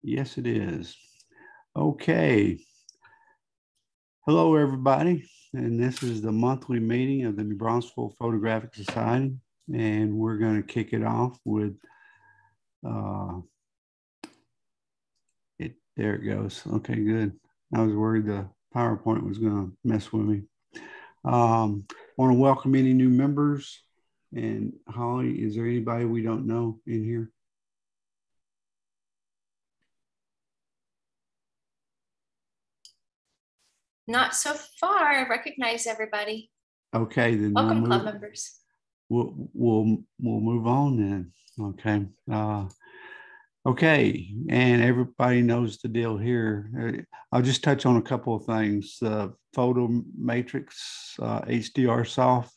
Yes, it is. Okay. Hello, everybody. And this is the monthly meeting of the New Braunfels Photographic Society. And we're going to kick it off with, there it goes. Okay, good. I was worried the PowerPoint was going to mess with me. Want to welcome any new members. And Holly, is there anybody we don't know in here? Not so far. I recognize everybody. Okay, then welcome club members. We'll move on then. Okay. Okay, and everybody knows the deal here. I'll just touch on a couple of things. The photo matrix HDR soft,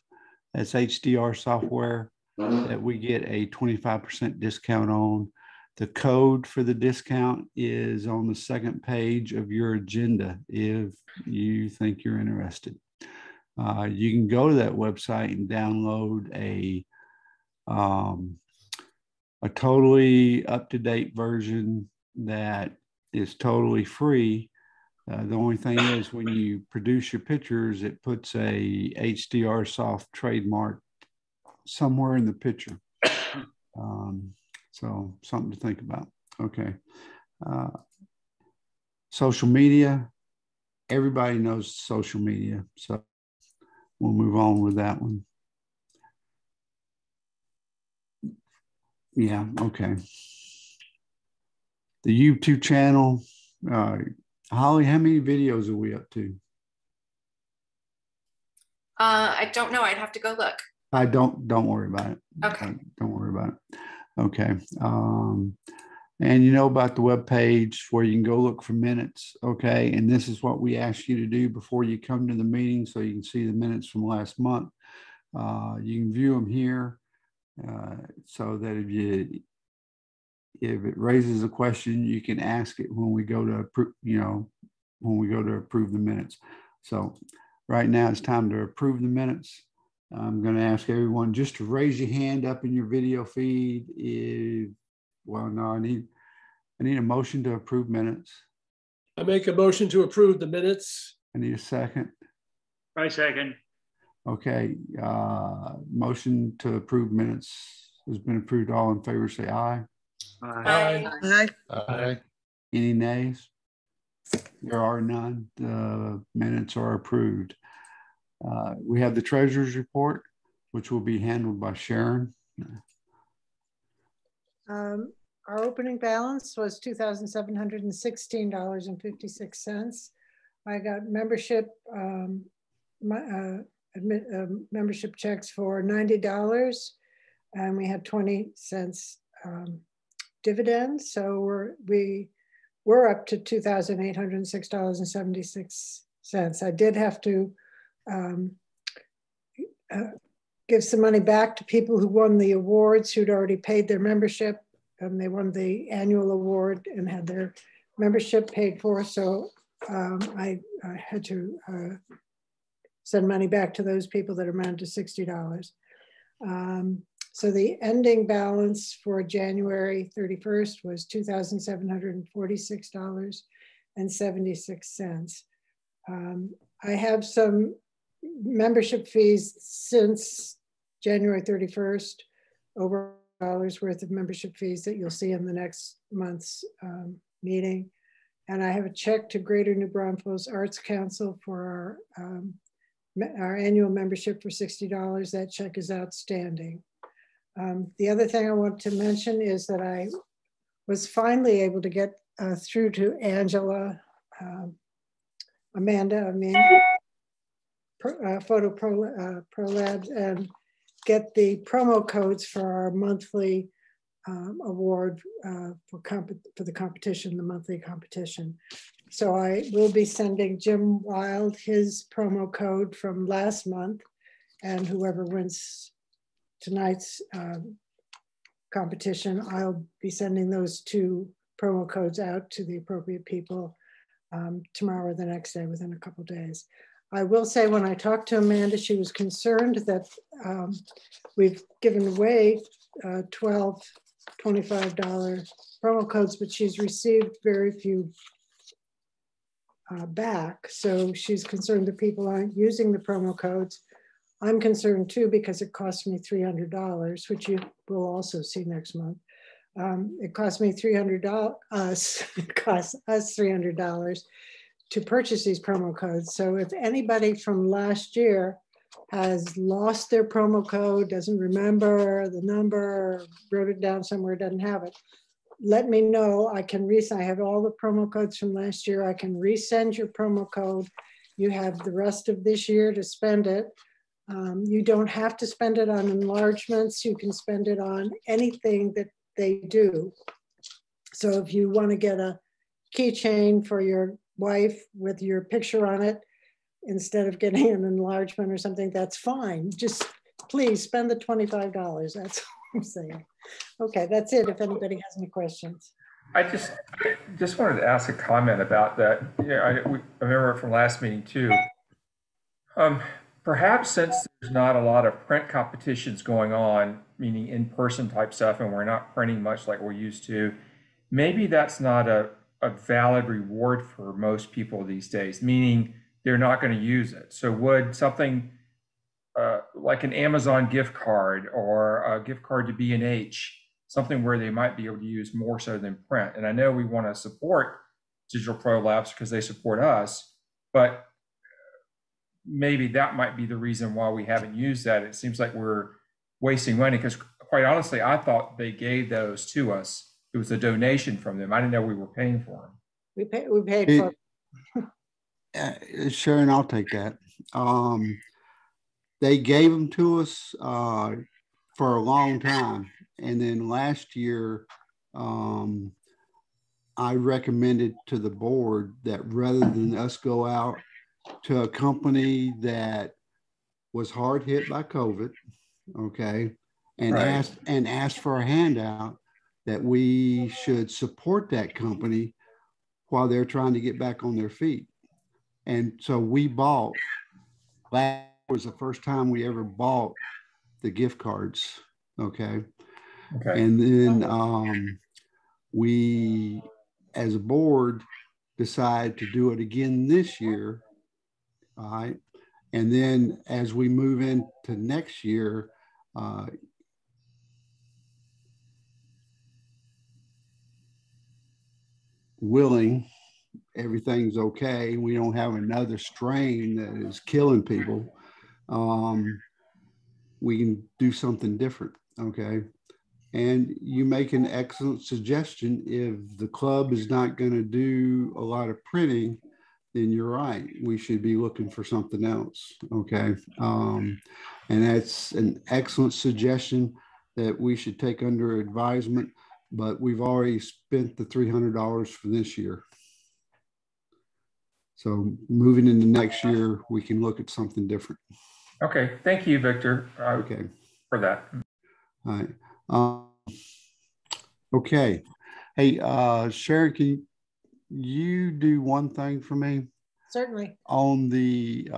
that's HDR software that we get a 25% discount on. The code for the discount is on the second page of your agenda if you think you're interested. You can go to that website and download a totally up-to-date version that is totally free. The only thing is when you produce your pictures, it puts a HDR soft trademark somewhere in the picture. So something to think about. Okay. Social media, everybody knows social media. So we'll move on with that one. Yeah, okay. The YouTube channel. Holly, how many videos are we up to? I don't know. I'd have to go look. Don't worry about it. Okay. Don't worry about it. Okay. And you know about the web page where you can go look for minutes. Okay. And this is what we ask you to do before you come to the meeting so you can see the minutes from last month. You can view them here so that if it raises a question, you can ask it when we go to approve, when we go to approve the minutes. So right now it's time to approve the minutes. I'm going to ask everyone just to raise your hand up in your video feed. I need a motion to approve minutes. I make a motion to approve the minutes. I need a second. I second. Okay. Motion to approve minutes has been approved. All in favor say aye. Aye. Aye. Aye. Any nays? There are none. The minutes are approved. We have the treasurer's report, which will be handled by Sharon. Our opening balance was $2,716.56. I got membership membership checks for $90, and we had 20 cents dividends. So we're up to $2,806.76. I did have to give some money back to people who won the awards who'd already paid their membership. They won the annual award and had their membership paid for. So I had to send money back to those people that amounted to $60. So the ending balance for January 31st was $2,746.76. I have some membership fees since January 31st, over $1 worth of membership fees that you'll see in the next month's meeting. And I have a check to Greater New Braunfels Arts Council for our annual membership for $60. That check is outstanding. The other thing I want to mention is that I was finally able to get through to Amanda, Photo Pro Labs, and get the promo codes for our monthly award for the competition, the monthly competition. So I will be sending Jim Wild his promo code from last month, and whoever wins tonight's competition, I'll be sending those 2 promo codes out to the appropriate people tomorrow or the next day, within a couple of days. I will say when I talked to Amanda, she was concerned that we've given away 12 $25 promo codes, but she's received very few back. So she's concerned that people aren't using the promo codes. I'm concerned too, because it cost me $300, which you will also see next month. It cost me $300, it cost us $300 to purchase these promo codes. So if anybody from last year has lost their promo code, doesn't remember the number, wrote it down somewhere, doesn't have it, let me know. I can I have all the promo codes from last year. I can resend your promo code. You have the rest of this year to spend it. You don't have to spend it on enlargements. You can spend it on anything that they do. So if you want to get a keychain for your wife with your picture on it, instead of getting an enlargement or something, that's fine. Just please spend the $25. That's all I'm saying. Okay, that's it. If anybody has any questions. I just wanted to ask a comment about that. Yeah, I remember from last meeting too. Perhaps since there's not a lot of print competitions going on, meaning in-person type stuff, and we're not printing much like we're used to, maybe that's not a valid reward for most people these days, meaning they're not going to use it. So would something like an Amazon gift card or a gift card to B&H, something where they might be able to use more so than print? And I know we want to support Digital Pro Labs because they support us, but maybe that might be the reason why we haven't used that. It seems like we're wasting money because quite honestly, I thought they gave those to us. It was a donation from them. I didn't know we were paying for them. We paid for Sharon, I'll take that. They gave them to us for a long time. And then last year, I recommended to the board that rather than us go out to a company that was hard hit by COVID, okay, and Right. asked for a handout, that we should support that company while they're trying to get back on their feet. And so we bought, that was the first time we ever bought the gift cards, okay? Okay. And then we, as a board, decided to do it again this year, all right? And then as we move into next year, willing, everything's okay, we don't have another strain that is killing people, we can do something different, okay? And you make an excellent suggestion. If the club is not going to do a lot of printing, then you're right, we should be looking for something else, okay? And that's an excellent suggestion that we should take under advisement, but we've already spent the $300 for this year. So moving into next year, we can look at something different. Okay, thank you, Victor, Okay. for that. All right. Okay. Hey, Sharon, can you do one thing for me? Certainly. On the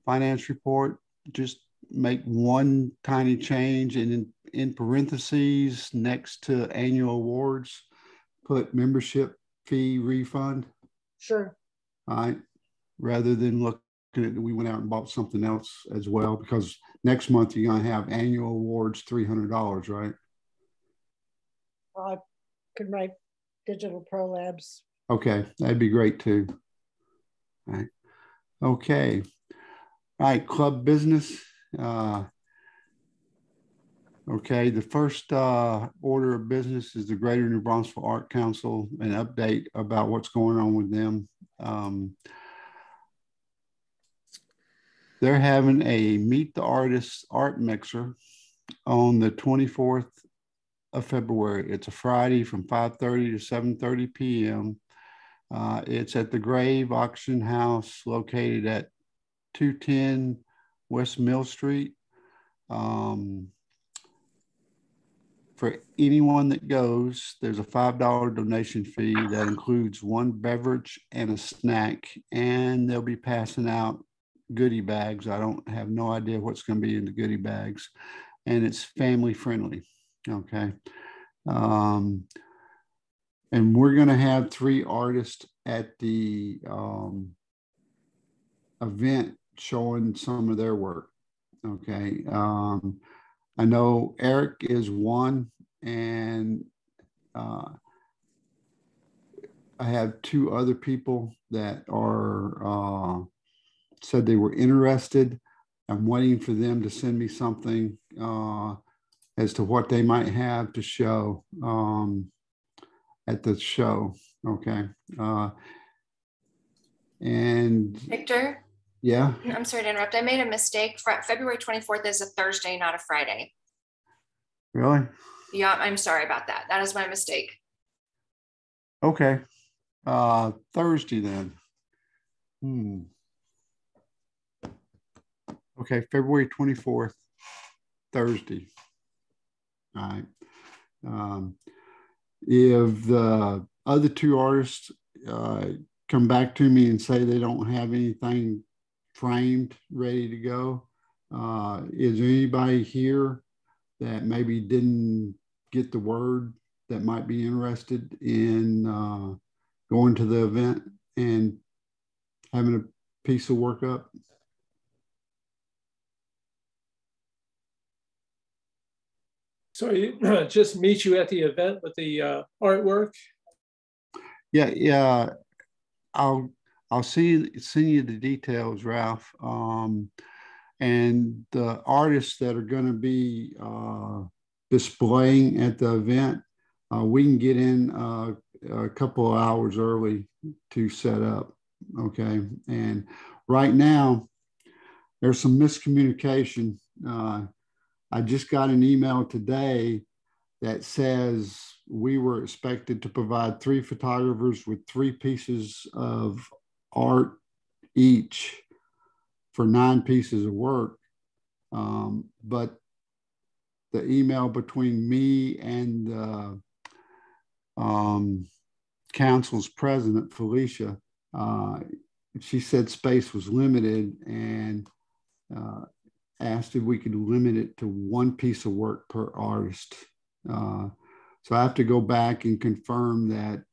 finance report, just make one tiny change, and in parentheses next to annual awards, put membership fee refund. Sure. All right. Rather than looking at, we went out and bought something else as well, because next month you're going to have annual awards, $300, right? Well, I could write Digital Pro Labs. Okay, that'd be great too. All right. Okay. All right, club business. Okay, the first order of business is the Greater New Braunfels Art Council, an update about what's going on with them. They're having a Meet the Artists art mixer on the 24th of February. It's a Friday from 5:30 to 7:30 p.m. It's at the Grave Auction House located at 210 West Mill Street. For anyone that goes, there's a $5 donation fee that includes one beverage and a snack, and they'll be passing out goodie bags. I don't have no idea what's going to be in the goodie bags, and it's family friendly. Okay. And we're going to have 3 artists at the event showing some of their work. Okay. I know Eric is one, and I have 2 other people that are said they were interested. I'm waiting for them to send me something as to what they might have to show at the show. Okay. And Victor, yeah, I'm sorry to interrupt. I made a mistake. February 24th is a Thursday, not a Friday. really? Yeah, I'm sorry about that. That is my mistake. Okay. Thursday then. Okay, February 24th, Thursday. All right. If the other 2 artists come back to me and say they don't have anything framed ready to go, is there anybody here that maybe didn't get the word that might be interested in going to the event and having a piece of work up? So just meet you at the event with the artwork? Yeah. I'll send you the details, Ralph. And the artists that are going to be displaying at the event, we can get in a couple of hours early to set up. Okay. And right now, there's some miscommunication. I just got an email today that says we were expected to provide 3 photographers with 3 pieces of art each for 9 pieces of work. But the email between me and the council's president, Felicia, she said space was limited and asked if we could limit it to 1 piece of work per artist. So I have to go back and confirm that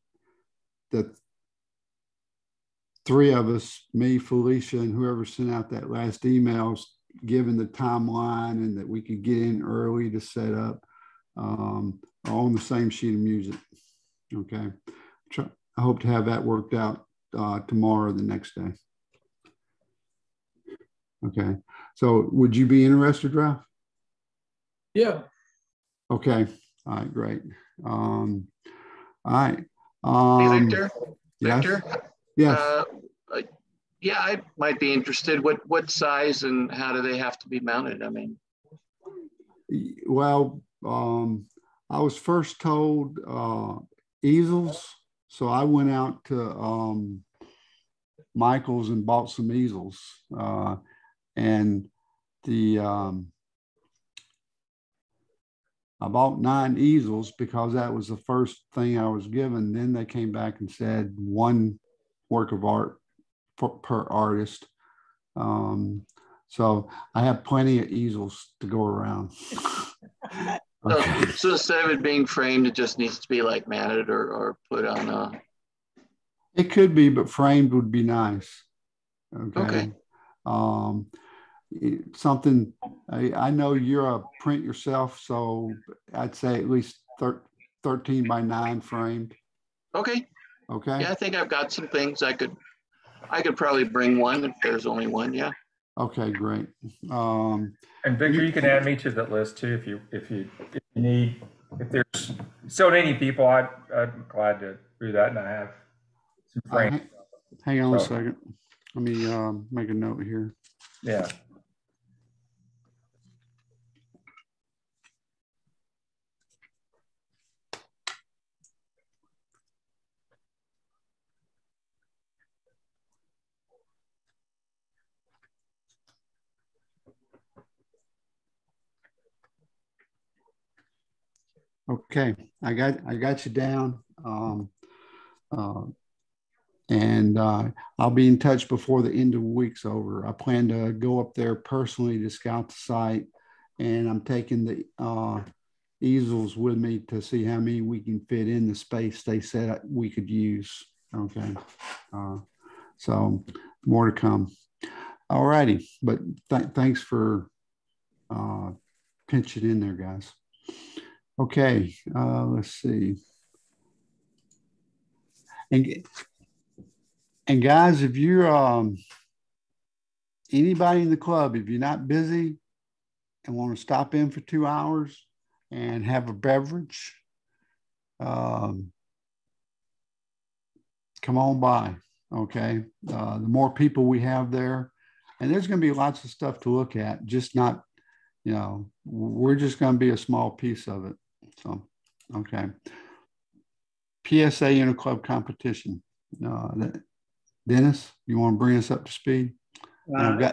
the 3 of us, me, Felicia, and whoever sent out that last email, given the timeline and that we could get in early to set up, are on the same sheet of music. Okay. I hope to have that worked out tomorrow or the next day. Okay. So would you be interested, Ralph? Yeah. Okay. All right, great. All right. Hey, Victor. Yes? Victor. Yes. Yeah, I might be interested. What size and how do they have to be mounted? I mean, Well, I was first told easels, so I went out to Michael's and bought some easels, and I bought 9 easels because that was the first thing I was given. Then they came back and said 1 work of art per artist. So I have plenty of easels to go around. Okay. so instead of it being framed, it just needs to be like mounted or put on a. It could be, but framed would be nice. Okay. Something I know you're a print yourself, so I'd say at least 13 by 9 framed. Okay. Okay. Yeah, I think I've got some things I could probably bring 1 if there's only 1. Yeah. Okay, great. And Victor, you can add me to that list too if you need. If there's so many people, I'm glad to do that, and I have some frames. Hang on a second. Let me make a note here. Yeah. Okay, I got you down, and I'll be in touch before the end of the week's over. I plan to go up there personally to scout the site, and I'm taking the easels with me to see how many we can fit in the space they said we could use. Okay. So more to come. All righty. But thanks for pinching in there, guys. Okay. Let's see. And guys, if you're anybody in the club, if you're not busy and want to stop in for 2 hours and have a beverage, come on by. Okay. The more people we have there, and there's going to be lots of stuff to look at, just not, you know, we're just going to be a small piece of it. So, okay. PSA Interclub competition. Dennis, you want to bring us up to speed? And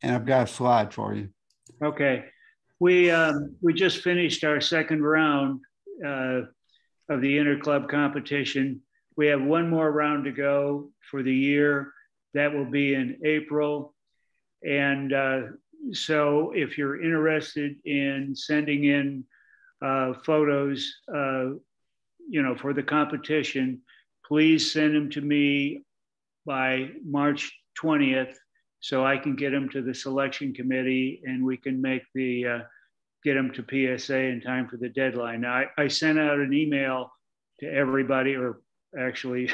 I've got a slide for you. Okay. We just finished our second round of the interclub competition. We have one more round to go for the year. That will be in April. And so if you're interested in sending in photos, you know, for the competition, please send them to me by March 20th so I can get them to the selection committee and we can make the, get them to PSA in time for the deadline. Now, I sent out an email to everybody, or actually,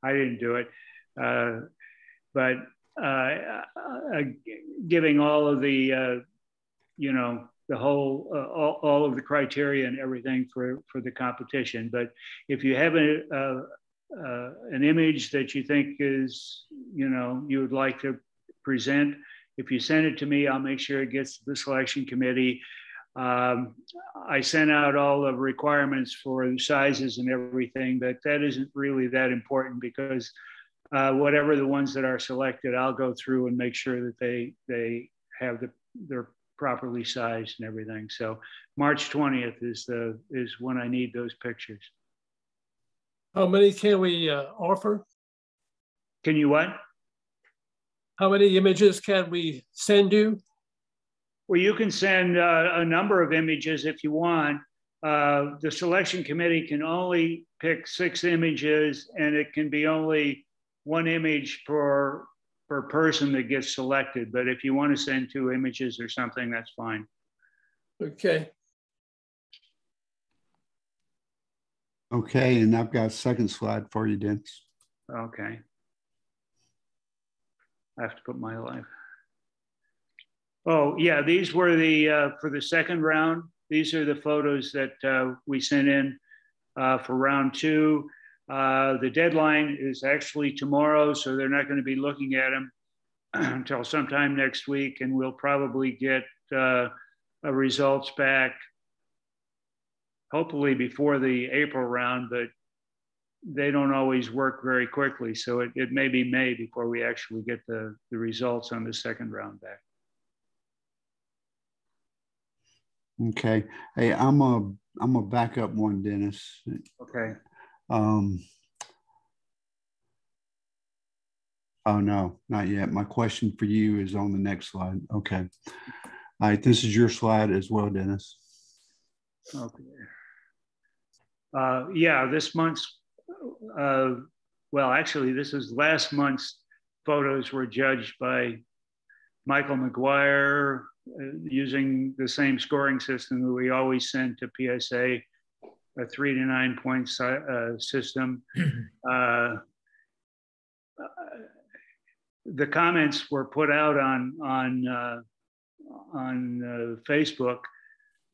I didn't do it, but giving all of the, you know, the whole, all of the criteria and everything for the competition. But if you have an image that you think is, you know, you would like to present, if you send it to me, I'll make sure it gets to the selection committee. I sent out all the requirements for the sizes and everything, but that isn't really that important because whatever the ones that are selected, I'll go through and make sure that they have they're properly sized and everything. So March 20th is when I need those pictures. How many can we offer? Can you what? How many images can we send you? Well, you can send a number of images if you want. The selection committee can only pick 6 images, and it can be only 1 image per person that gets selected. But if you want to send 2 images or something, that's fine. Okay. Okay, and I've got a second slide for you, Dennis. Okay. I have to put my life. Oh, yeah, these were the, for the second round, these are the photos that we sent in for round 2. The deadline is actually tomorrow, so they're not going to be looking at them until sometime next week, and we'll probably get results back hopefully before the April round, but they don't always work very quickly. So it may be May before we actually get the results on the second round back. Okay. Hey, I'm a back up one, Dennis. Okay. Oh no, not yet. My question for you is on the next slide. Okay. All right, this is your slide as well, Dennis. Okay. Yeah, this month's, well, actually, this is last month's photos were judged by Michael McGuire using the same scoring system that we always send to PSA, a 3 to 9 point system. The comments were put out on Facebook,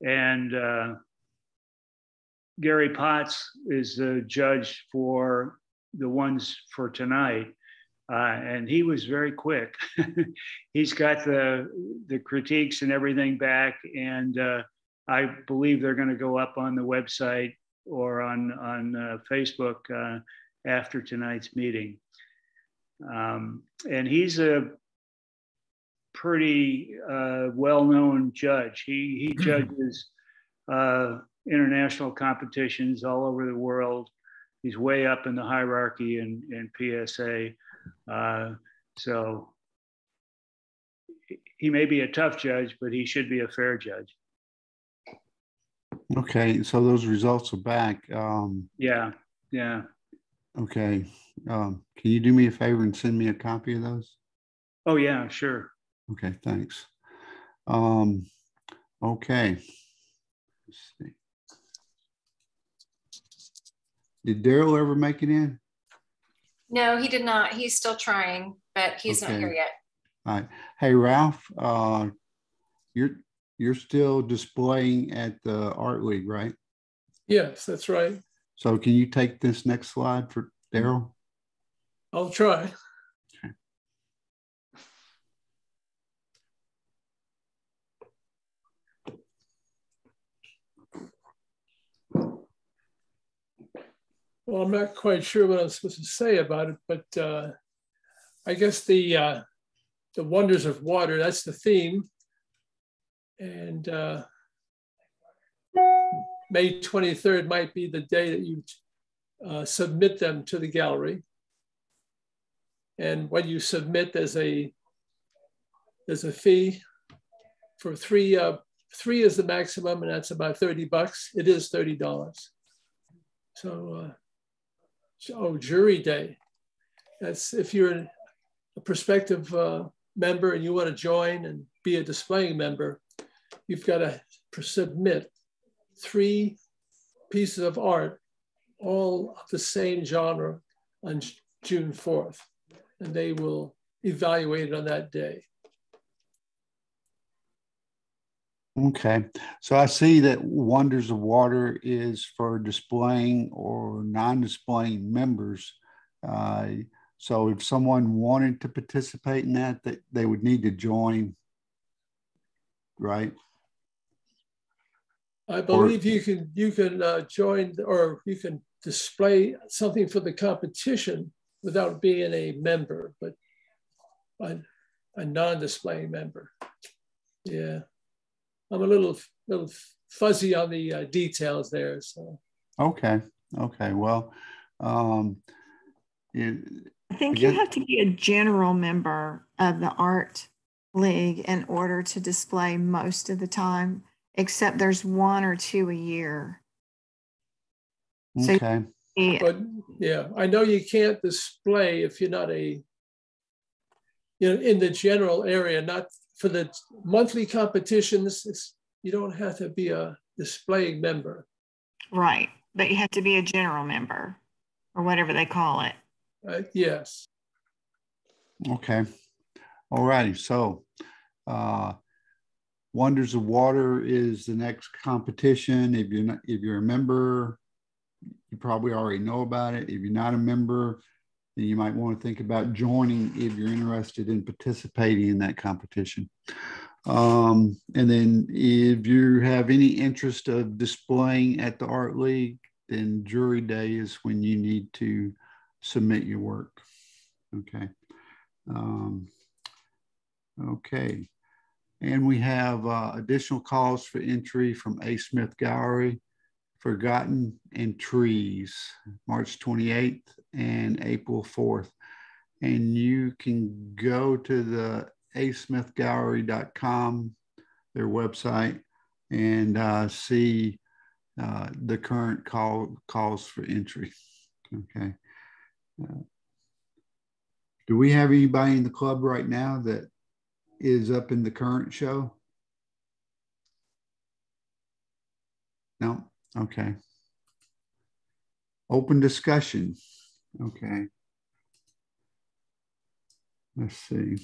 and Gary Potts is the judge for the ones for tonight, and he was very quick. He's got the critiques and everything back, and I believe they're going to go up on the website or on Facebook after tonight's meeting. And he's a pretty well-known judge. He judges international competitions all over the world. He's way up in the hierarchy in PSA. So he may be a tough judge, but he should be a fair judge. Okay, so those results are back. Yeah. Okay. Can you do me a favor and send me a copy of those? Oh, yeah, sure. Okay, thanks. Okay. Let's see. Did Daryl ever make it in? No, he did not. He's still trying, but he's not here Okay. yet. All right. Hey, Ralph, you're still displaying at the Art League, right? Yes, that's right. So can you take this next slide for Daryl? I'll try. Well, I'm not quite sure what I'm supposed to say about it, but I guess the wonders of water, that's the theme. And May 23rd might be the day that you submit them to the gallery. And when you submit, there's a fee for three is the maximum, and that's about $30. It is $30. So, jury day. That's if you're a prospective member and you want to join and be a displaying member, you've got to submit 3 pieces of art, all of the same genre, on June 4th, and they will evaluate it on that day. Okay, so I see that Wonders of Water is for displaying or non-displaying members. So if someone wanted to participate in that, they would need to join, right? I believe you can join, or you can display something for the competition without being a member, but a non-displaying member. Yeah. I'm a little fuzzy on the details there. So Okay. Well, I think you have to be a general member of the Art League in order to display most of the time, except there's 1 or 2 a year. okay. So, but yeah, I know you can't display if you're not in the general area, not for the monthly competitions. You don't have to be a displaying member. right, but you have to be a general member or whatever they call it. Yes. Okay. All righty. So Wonders of Water is the next competition. If you're a member, you probably already know about it. If you're not a member, then you might want to think about joining if you're interested in participating in that competition. And then if you have any interest of displaying at the Art League, then jury day is when you need to submit your work. Okay. Okay. And we have additional calls for entry from A. Smith Gallery, Forgotten and Trees, March 28th and April 4th. And you can go to the asmithgallery.com, their website, and see the current calls for entry. Okay. Do we have anybody in the club right now that is up in the current show? No? Okay. Open discussion. Okay. Let's see.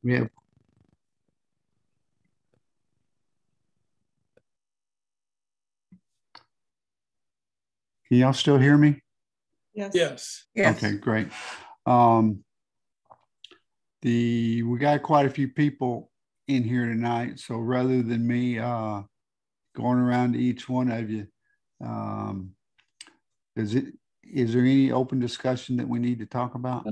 We have. Can y'all still hear me? Yes. Okay, great. We got quite a few people in here tonight, so rather than me going around to each one of you, is there any open discussion that we need to talk about?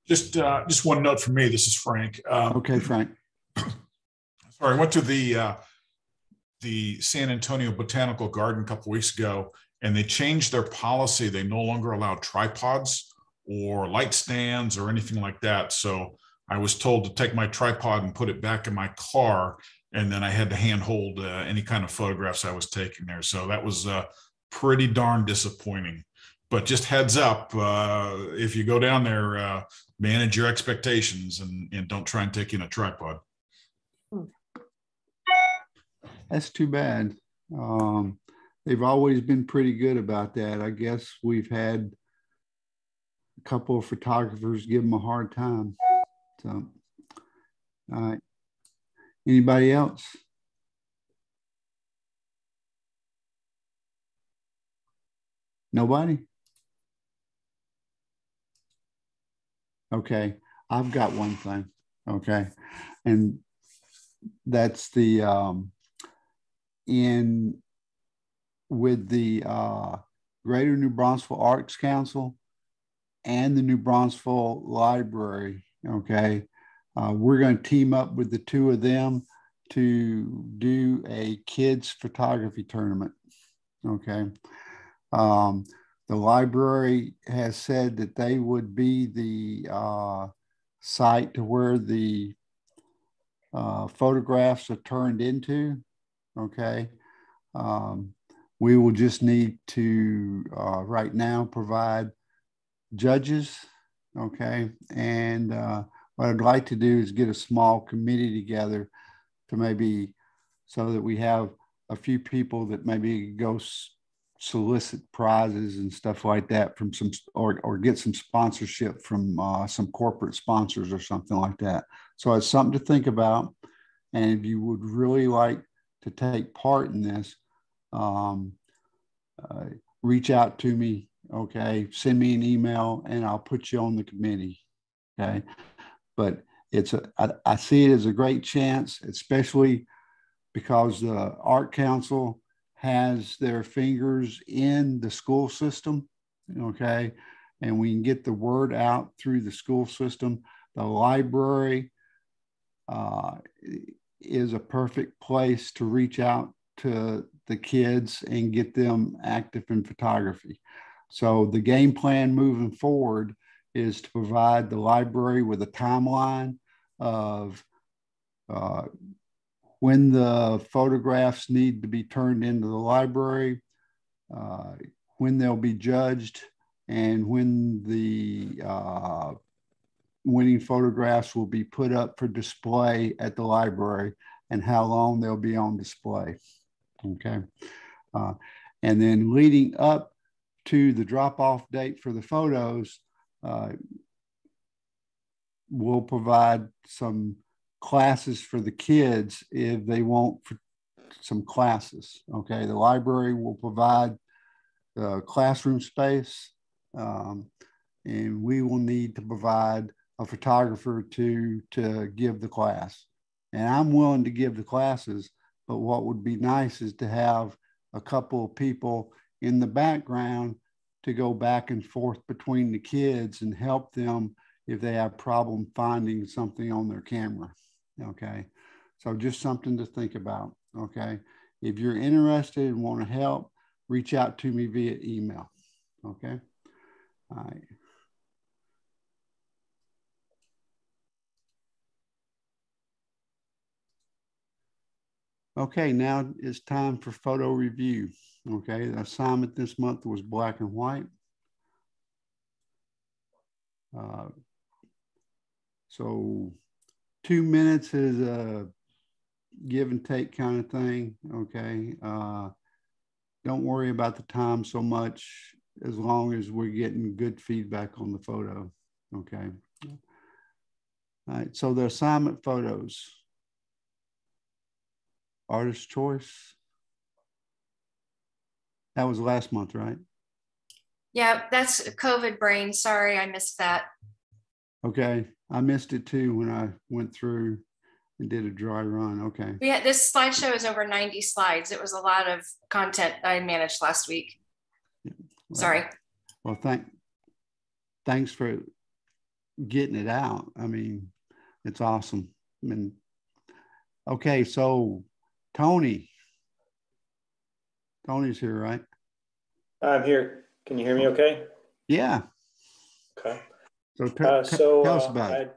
Just one note from me. This is Frank. Okay, Frank. Sorry, I went to the San Antonio Botanical Garden a couple weeks ago, and they changed their policy. They no longer allow tripods or light stands or anything like that. So I was told to take my tripod and put it back in my car, and then I had to handhold any kind of photographs I was taking there. So that was pretty darn disappointing. But just heads up, if you go down there, manage your expectations and don't try and take in a tripod. That's too bad. They've always been pretty good about that. I guess we've had a couple of photographers give them a hard time. So, all right. Anybody else? Nobody? Okay, I've got one thing. Okay, and that's the with the Greater New Braunfels Arts Council and the New Braunfels Library. Okay, we're going to team up with the two of them to do a kids photography tournament. Okay. The library has said that they would be the site to where the photographs are turned into. Okay. We will just need to right now provide judges. Okay. And what I'd like to do is get a small committee together to maybe so that we have a few people that maybe go solicit prizes and stuff like that from some or get some sponsorship from some corporate sponsors or something like that. So it's something to think about. And if you would really like to take part in this, reach out to me. Okay, send me an email and I'll put you on the committee. Okay, but I see it as a great chance, especially because the Art Council has their fingers in the school system, okay? And we can get the word out through the school system. The library is a perfect place to reach out to the kids and get them active in photography. So the game plan moving forward is to provide the library with a timeline of when the photographs need to be turned into the library, when they'll be judged, and when the winning photographs will be put up for display at the library and how long they'll be on display. Okay. And then leading up to the drop-off date for the photos, we'll provide some classes for the kids if they want some classes. Okay, the library will provide classroom space, and we will need to provide a photographer to give the class. And I'm willing to give the classes, but what would be nice is to have a couple of people in the background to go back and forth between the kids and help them if they have problem finding something on their camera. Okay, so just something to think about. Okay, if you're interested and want to help, reach out to me via email. Okay, all right. Okay, now it's time for photo review. Okay, the assignment this month was black and white. So 2 minutes is a give and take kind of thing. Okay, don't worry about the time so much as long as we're getting good feedback on the photo. Okay. All right, so the assignment photos. Artist choice. That was last month, right? Yeah, that's COVID brain. Sorry, I missed that. Okay, I missed it too when I went through and did a dry run. Okay. Yeah, this slideshow is over 90 slides. It was a lot of content I managed last week. Yeah. Well, sorry. Well, thanks for getting it out. I mean, it's awesome. I mean, okay, so Tony's here, right? I'm here. Can you hear me okay? Yeah. Okay. So tell us about I it.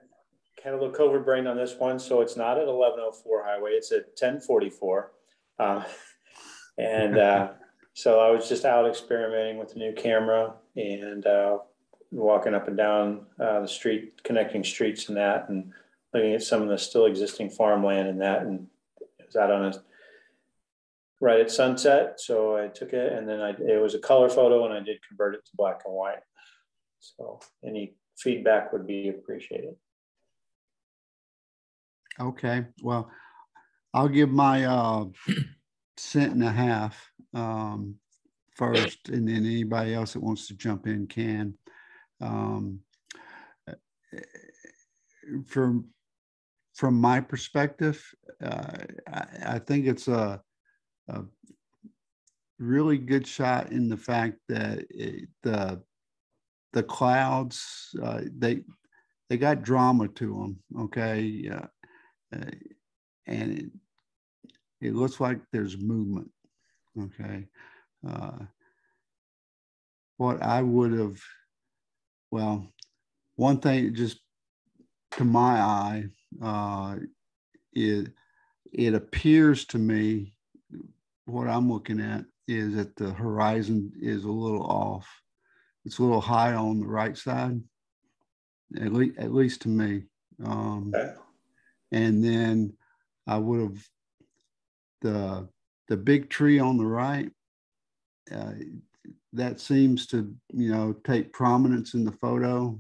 had a little COVID brain on this one. So it's not at 1104 highway, it's at 1044. So I was just out experimenting with the new camera and walking up and down the street, connecting streets and that, and looking at some of the still existing farmland and that. And it was out on right at sunset. So I took it, and then it was a color photo, and I did convert it to black and white. So any feedback would be appreciated. Okay, well, I'll give my cent and a half first, and then anybody else that wants to jump in can. From my perspective, I think it's a really good shot in the fact that the clouds, they got drama to them, okay? And it looks like there's movement, okay? What I would have, well, one thing just to my eye, it appears to me, what I'm looking at is that the horizon is a little off. It's a little high on the right side, at least to me. Okay. And then I would have the big tree on the right, that seems to, take prominence in the photo.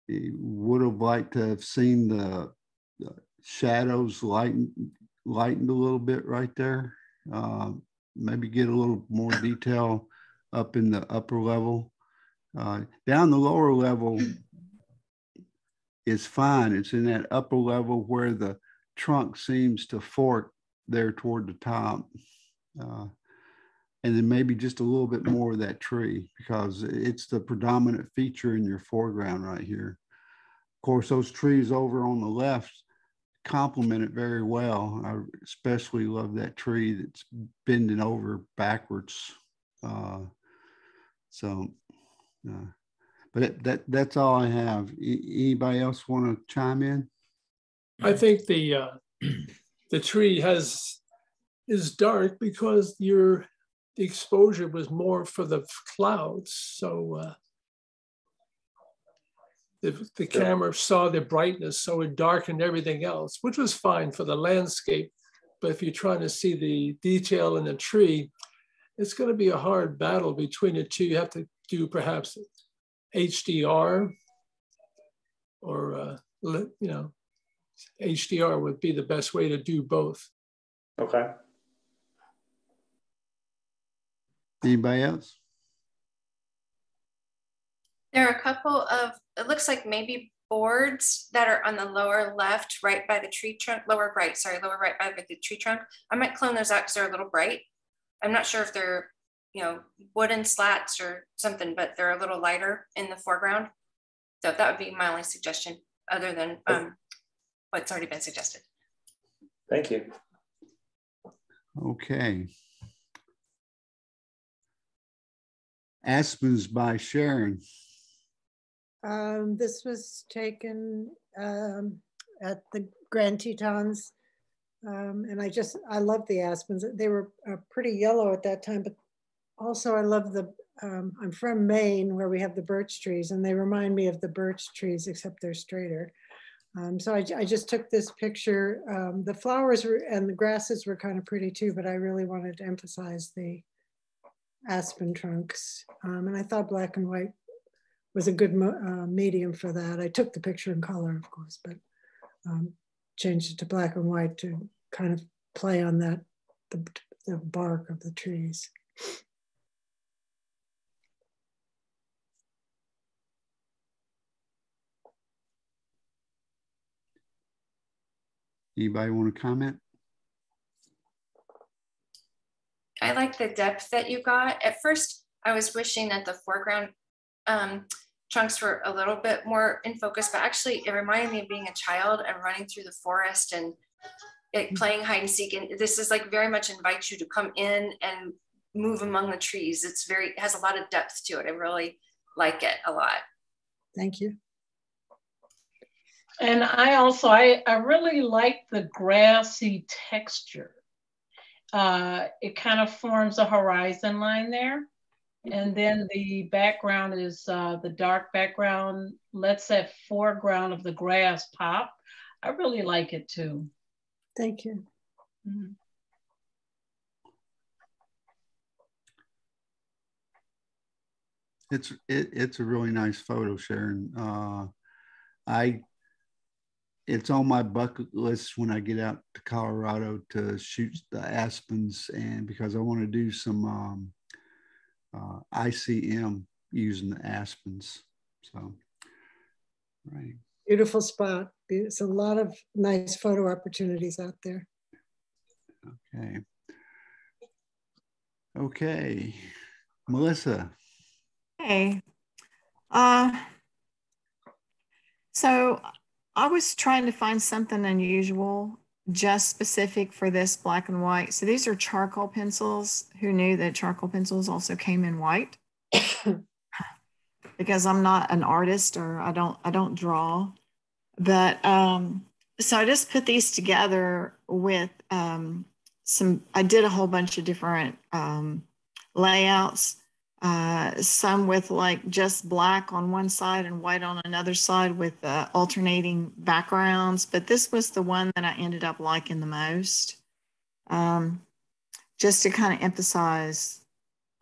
Would have liked to have seen the shadows lightened a little bit right there. Maybe get a little more detail up in the upper level. Down the lower level is fine. It's in that upper level where the trunk seems to fork there toward the top. And then maybe just a little bit more of that tree, because it's the predominant feature in your foreground right here. Of course, those trees over on the left complement it very well. I especially love that tree that's bending over backwards. But that's all I have. Anybody else want to chime in? I think the tree is dark because the exposure was more for the clouds. So the camera saw the brightness, so it darkened everything else, which was fine for the landscape. But if you're trying to see the detail in the tree, it's going to be a hard battle between the two. You have to do perhaps HDR, or HDR would be the best way to do both. Okay. Anybody else? There are a couple of, it looks like maybe boards that are on the lower left, right by the tree trunk, lower right by the tree trunk. I might clone those out because they're a little bright. I'm not sure if they're, wooden slats or something, but they're a little lighter in the foreground. So that would be my only suggestion, other than what's already been suggested. Thank you. Okay. Aspens by Sharon. This was taken at the Grand Tetons. And I love the aspens. They were pretty yellow at that time, but also I love I'm from Maine, where we have the birch trees, and they remind me of the birch trees, except they're straighter. So I just took this picture. The flowers and the grasses were kind of pretty too, but I really wanted to emphasize the aspen trunks. And I thought black and white was a good medium for that. I took the picture in color, of course, but changed it to black and white to kind of play on that, the bark of the trees. Anybody want to comment? I like the depth that you got. At first, I was wishing that the foreground trunks were a little bit more in focus, but actually it reminded me of being a child and running through the forest and playing hide and seek. And this is like very much invites you to come in and move among the trees. It has a lot of depth to it. I really like it a lot. Thank you. And I really like the grassy texture. It kind of forms a horizon line there. And then the background is the dark background lets that foreground of the grass pop. I really like it too. Thank you. Mm-hmm. It's a really nice photo, Sharon. It's on my bucket list when I get out to Colorado to shoot the aspens, and because I want to do some ICM using the aspens. So, right. Beautiful spot. There's a lot of nice photo opportunities out there. Okay. Okay. Melissa. Hey. So I was trying to find something unusual, just specific for this black and white. So these are charcoal pencils. Who knew that charcoal pencils also came in white? Because I'm not an artist, or I don't draw. But so I just put these together with I did a whole bunch of different layouts. Some with like just black on one side and white on another side with alternating backgrounds. But this was the one that I ended up liking the most, just to kind of emphasize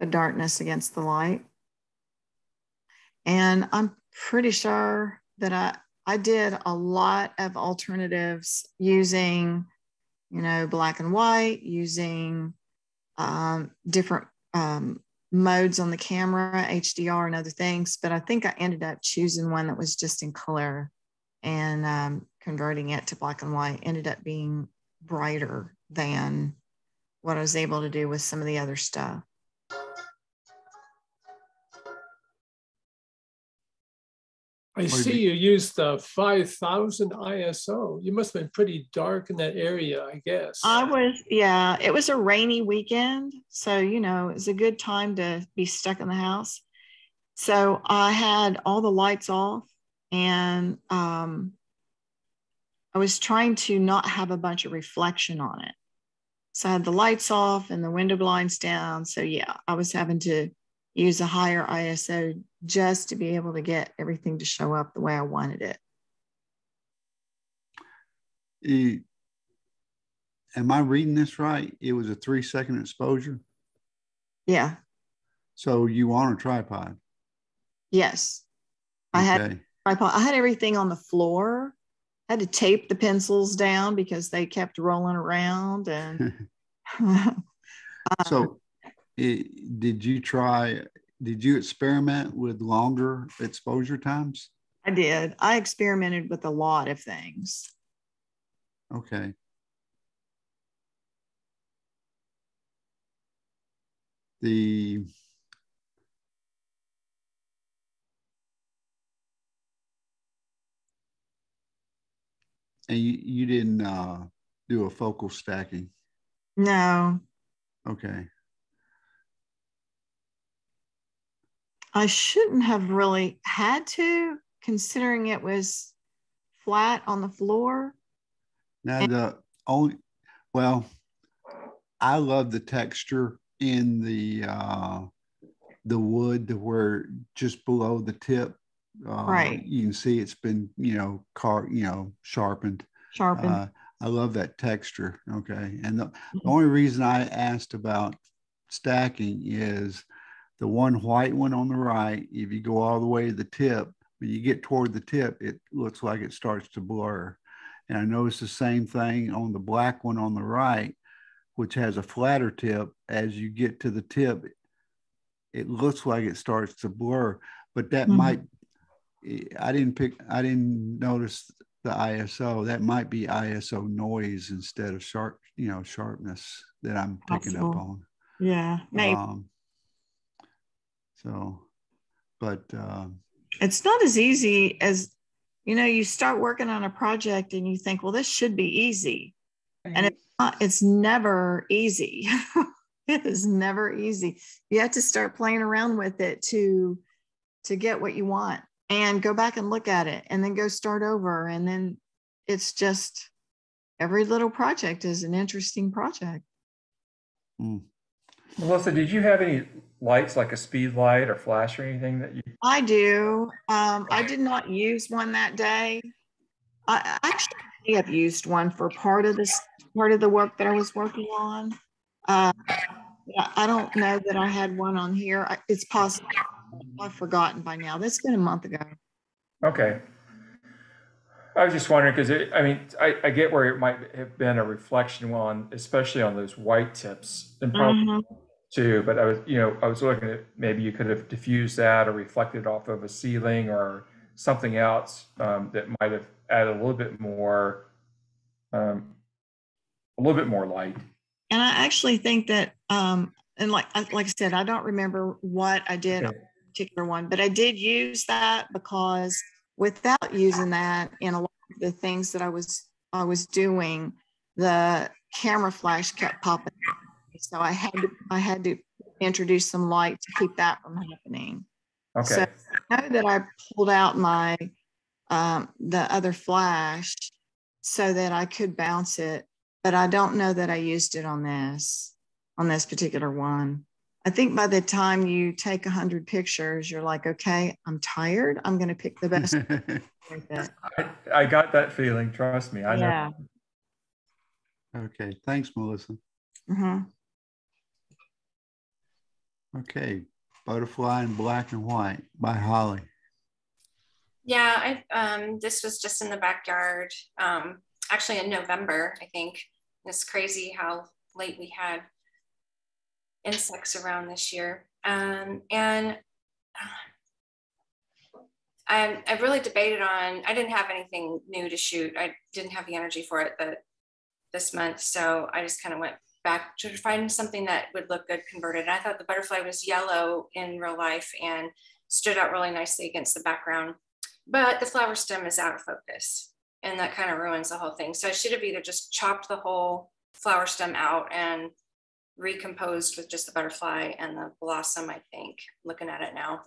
the darkness against the light. And I'm pretty sure that I did a lot of alternatives using, black and white, using different modes on the camera, HDR and other things. But I think I ended up choosing one that was just in color, and converting it to black and white ended up being brighter than what I was able to do with some of the other stuff. I see you used the 5000 ISO. You must have been pretty dark in that area, I guess. It was a rainy weekend. So, it was a good time to be stuck in the house. So I had all the lights off, and I was trying to not have a bunch of reflection on it. So I had the lights off and the window blinds down. So yeah, I was having to use a higher ISO just to be able to get everything to show up the way I wanted it. Am I reading this right? It was a 3-second exposure? Yeah. So you on a tripod? Yes. Okay. I had a tripod. I had everything on the floor. I had to tape the pencils down because they kept rolling around. And so did you experiment with longer exposure times? I did. I experimented with a lot of things. Okay. And you didn't do a focal stacking? No. Okay. I shouldn't have really had to, considering it was flat on the floor. Now I love the texture in the wood where just below the tip, right. You can see it's been, sharpened. I love that texture. Okay. And the only reason I asked about stacking is the one white one on the right, if you go all the way to the tip, when you get toward the tip, it looks like it starts to blur. And I noticed the same thing on the black one on the right, which has a flatter tip. As you get to the tip, it looks like it starts to blur. But that might, I didn't notice the ISO. That might be ISO noise instead of sharpness that I'm picking up on. Yeah, maybe. It's not as easy as, you start working on a project and you think, well, this should be easy. Right. And it's never easy. It is never easy. You have to start playing around with it to to get what you want and go back and look at it and then go start over. And then it's just every little project is an interesting project. Melissa, did you have any lights like a speed light or flash or anything that you? I do. I did not use one that day. I actually may have used one for part of the work that I was working on. I don't know that I had one on here. It's possible. I've forgotten by now. That's been a month ago. Okay. I was just wondering because I mean, I get where it might have been a reflection on, especially on those white tips, and probably too. But I was looking at maybe you could have diffused that or reflected off of a ceiling or something else that might have added a little bit more light. And I actually think that, and like I said, I don't remember what I did on a particular one, but I did use that because without using that in a lot of the things that I was doing, the camera flash kept popping up. So I had to introduce some light to keep that from happening. Okay. So I know that I pulled out my the other flash so that I could bounce it, but I don't know that I used it on this particular one. I think by the time you take 100 pictures, you're like, okay, I'm tired. I'm going to pick the best. I got that feeling. Trust me. I know. Okay. Thanks, Melissa. Okay. Butterfly in Black and White by Holly. Yeah, this was just in the backyard, actually in November, I think. It's crazy how late we had insects around this year. And I really debated on, I didn't have anything new to shoot. I didn't have the energy for it this month. So I just kind of went back to find something that would look good converted. And I thought the butterfly was yellow in real life and stood out really nicely against the background. But the flower stem is out of focus and that kind of ruins the whole thing. So I should have either just chopped the whole flower stem out and recomposed with just the butterfly and the blossom, I think, looking at it now.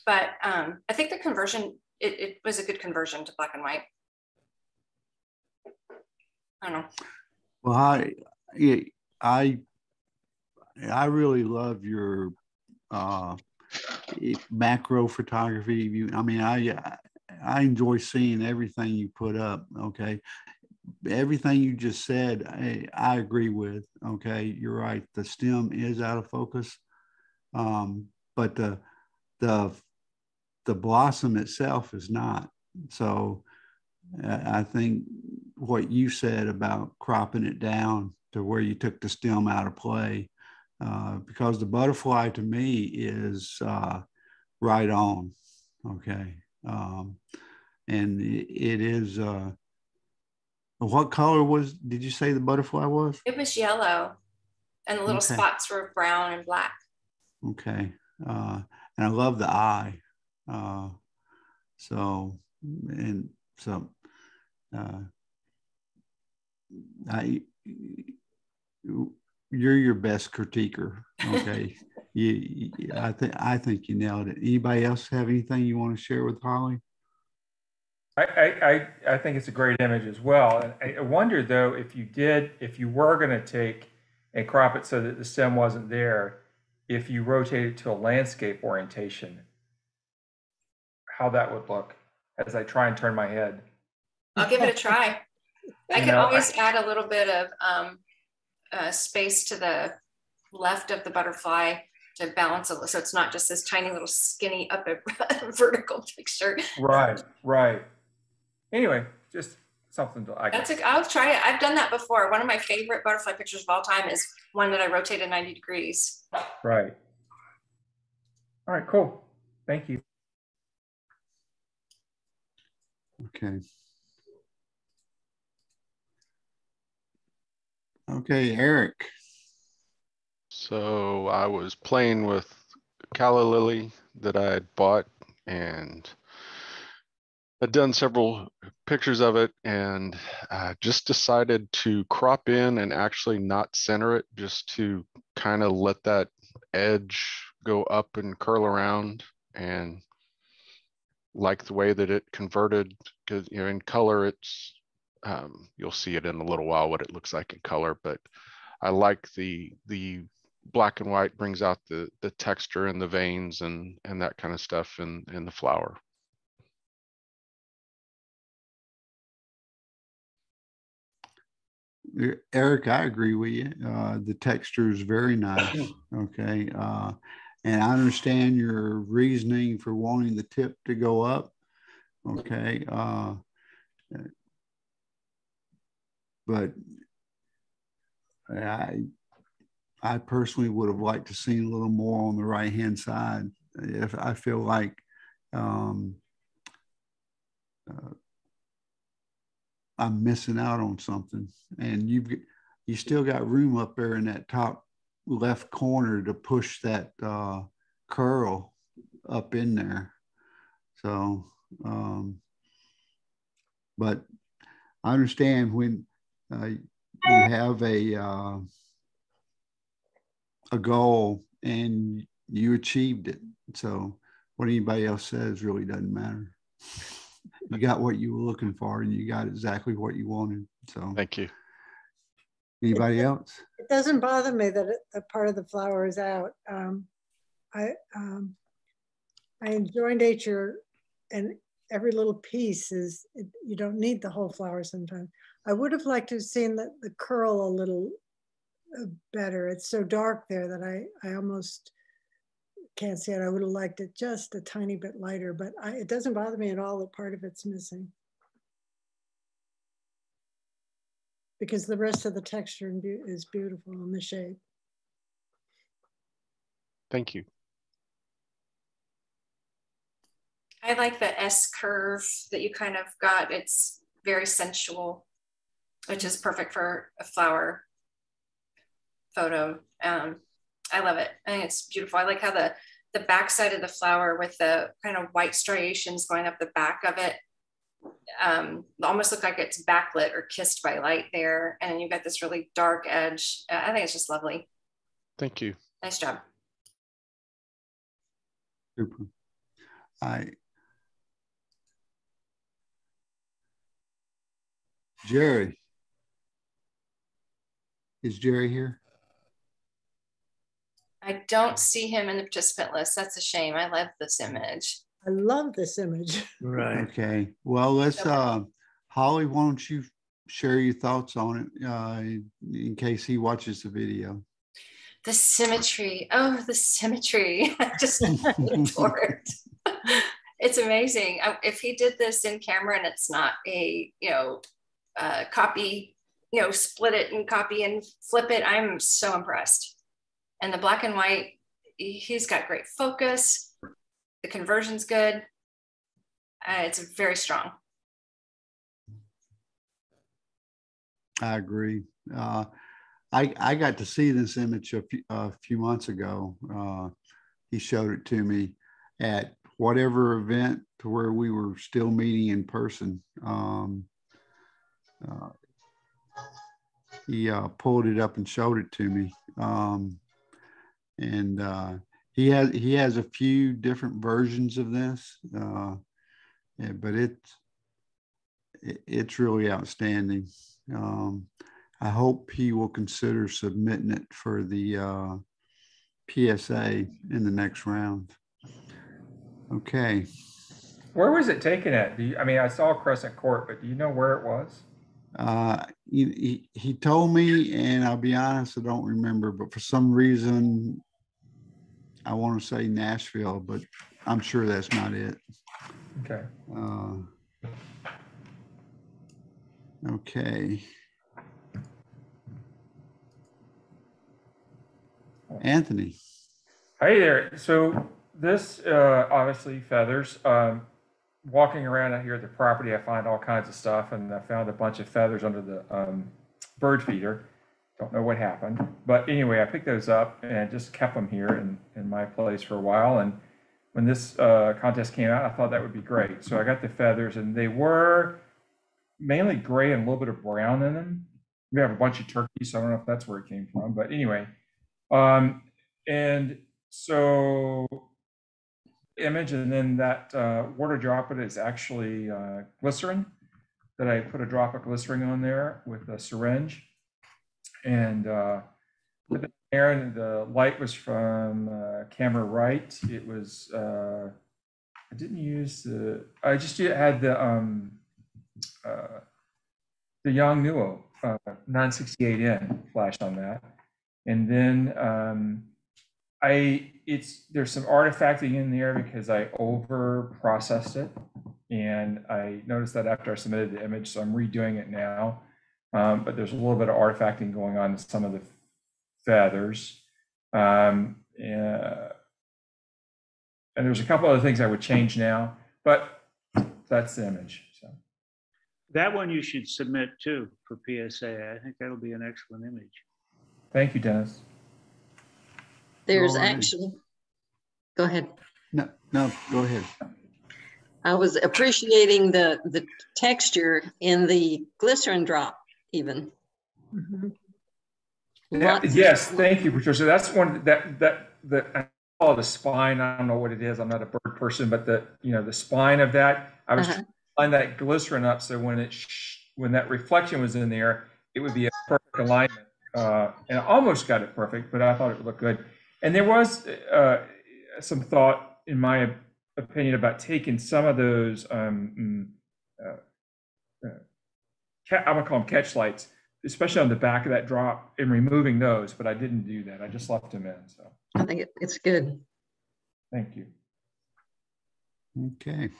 But I think the conversion, it was a good conversion to black and white. I don't know. Well, I really love your macro photography. I mean, I enjoy seeing everything you put up. Okay, everything you just said, I agree with. Okay, you're right. The stem is out of focus, but the blossom itself is not. So I think what you said about cropping it down to where you took the stem out of play, because the butterfly to me is right on. Okay. And it is, what color did you say the butterfly was? It was yellow and the little spots were brown and black. Okay. And I love the eye. You're your best critiquer. Okay. I think you nailed it. Anybody else have anything you want to share with Holly? I think it's a great image as well. And I wonder though, if you were going to take and crop it so that the stem wasn't there, if you rotate it to a landscape orientation, how that would look as I try and turn my head. I'll give it a try. I can always add a little bit of space to the left of the butterfly to balance it, so it's not just this tiny little skinny up a vertical picture. Right. Anyway, just something to I'll try it. I've done that before. One of my favorite butterfly pictures of all time is one that I rotated 90 degrees. Right. All right, cool. Thank you. Okay. Okay, Eric. So I was playing with Calla Lily that I had bought, and I'd done several pictures of it, and just decided to crop in and actually not center it, just to kind of let that edge go up and curl around, and like the way that it converted, because in color it's you'll see it in a little while what it looks like in color, but I like the black and white brings out the texture and the veins and that kind of stuff in the flower. Eric, I agree with you. The texture is very nice. Okay. And I understand your reasoning for wanting the tip to go up. Okay. But I personally would have liked to seen a little more on the right-hand side. If I feel like I'm missing out on something, and you still got room up there in that top left corner to push that curl up in there. So, but I understand when you have a goal and you achieved it. So what anybody else says really doesn't matter. You got what you were looking for, and you got exactly what you wanted. So thank you. Anybody else? It doesn't bother me that a part of the flower is out. I enjoy nature, and every little piece is, you don't need the whole flower sometimes. I would have liked to have seen the curl a little better. It's so dark there that I almost can't see it. I would have liked it just a tiny bit lighter, but it doesn't bother me at all that part of it's missing, because the rest of the texture is beautiful in the shape. Thank you. I like the S curve that you kind of got. It's very sensual, which is perfect for a flower photo. I love it. I think it's beautiful. I like how the back side of the flower with the kind of white striations going up the back of it almost look like it's backlit or kissed by light there. And then you've got this really dark edge. I think it's just lovely. Thank you. Nice job. Super. Jerry. Is Jerry here? I don't see him in the participant list. That's a shame. I love this image. I love this image. Right. Okay. Well, let's, Holly, why don't you share your thoughts on it in case he watches the video. The symmetry. Oh, the symmetry. I just adore it. It's amazing. If he did this in camera and it's not a, copy, split it and copy and flip it, I'm so impressed. And the black and white, he's got great focus. The conversion's good. It's very strong. I agree. I got to see this image a few months ago. He showed it to me at whatever event to where we were still meeting in person. He pulled it up and showed it to me. And he has a few different versions of this, yeah, but it's really outstanding. I hope he will consider submitting it for the PSA in the next round. Okay. Where was it taken at? I saw Crescent Court, but do you know where it was? He told me, and I'll be honest, I don't remember, but for some reason, I want to say Nashville, but I'm sure that's not it. Okay. Okay. Anthony. Hey there. So this obviously feathers. Walking around out here at the property, I find all kinds of stuff, and I found a bunch of feathers under the bird feeder. Don't know what happened, but anyway, I picked those up and just kept them here in my place for a while. And when this contest came out, I thought that would be great. So I got the feathers, and they were mainly gray and a little bit of brown in them. We have a bunch of turkeys, so I don't know if that's where it came from, but anyway. And So image, and then that water droplet is actually glycerin that I put a drop of glycerin on there with a syringe. And put it there, and the light was from camera right. It was, I didn't use the, I just had the Yongnuo 968N flash on that. And then there's some artifacting in there because I over processed it. And I noticed that after I submitted the image, so I'm redoing it now. But there's a little bit of artifacting going on in some of the feathers. And there's a couple other things I would change now, but that's the image. So that one you should submit too for PSA. I think that'll be an excellent image. Thank you, Dennis. There's actually, go ahead. No, go ahead. I was appreciating the texture in the glycerin drop even. Mm-hmm. Yes, thank you, Patricia. That's one that I call it a spine. I don't know what it is. I'm not a bird person, but the spine of that, I was trying to line that glycerin up so when that reflection was in there, it would be a perfect alignment. And I almost got it perfect, but I thought it would look good. And there was some thought, in my opinion, about taking some of those I'm gonna call them catch lights, especially on the back of that drop, and removing those, but I didn't do that. I just left them in. So I think it's good. Thank you. Okay.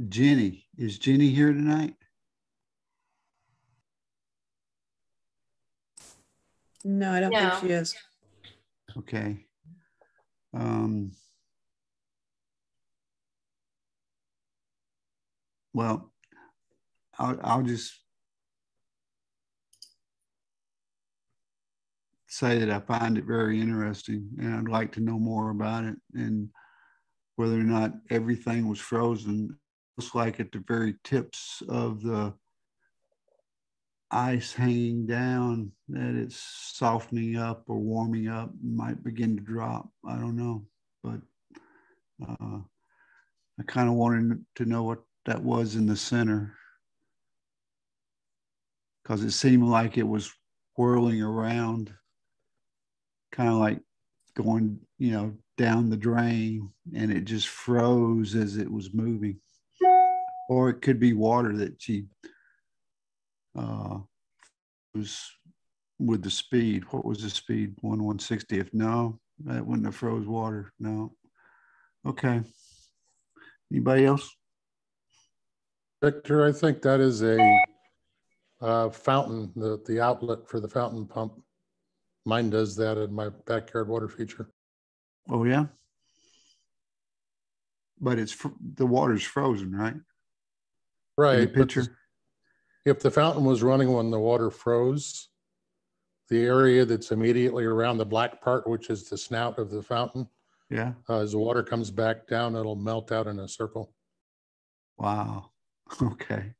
Jenny, is Jenny here tonight? No, I don't think she is. Okay. Well, I'll just say that I find it very interesting, and I'd like to know more about it, and whether or not everything was frozen. Looks like at the very tips of the ice hanging down that it's softening up or warming up, might begin to drop. I don't know, but I kind of wanted to know what that was in the center, because it seemed like it was whirling around, kind of like going, down the drain, and it just froze as it was moving. Or it could be water that she was with the speed. What was the speed? 1/160th? No, that wouldn't have froze water. No. Okay. Anybody else? Victor, I think that is a fountain, the outlet for the fountain pump. Mine does that in my backyard water feature. Oh, yeah? But the water's frozen, right? Right. In the picture? If the fountain was running when the water froze, the area that's immediately around the black part, which is the snout of the fountain, yeah, as the water comes back down, it'll melt out in a circle. Wow. Okay.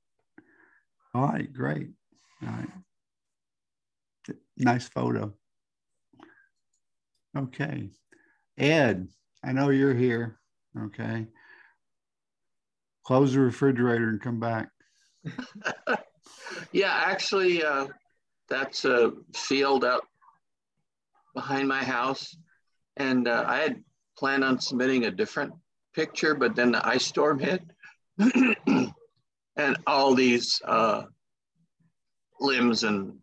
All right, great. All right. Nice photo. Okay. Ed, I know you're here. Okay. Close the refrigerator and come back. Yeah, actually, that's a field out behind my house. And I had planned on submitting a different picture, but then the ice storm hit. And all these limbs and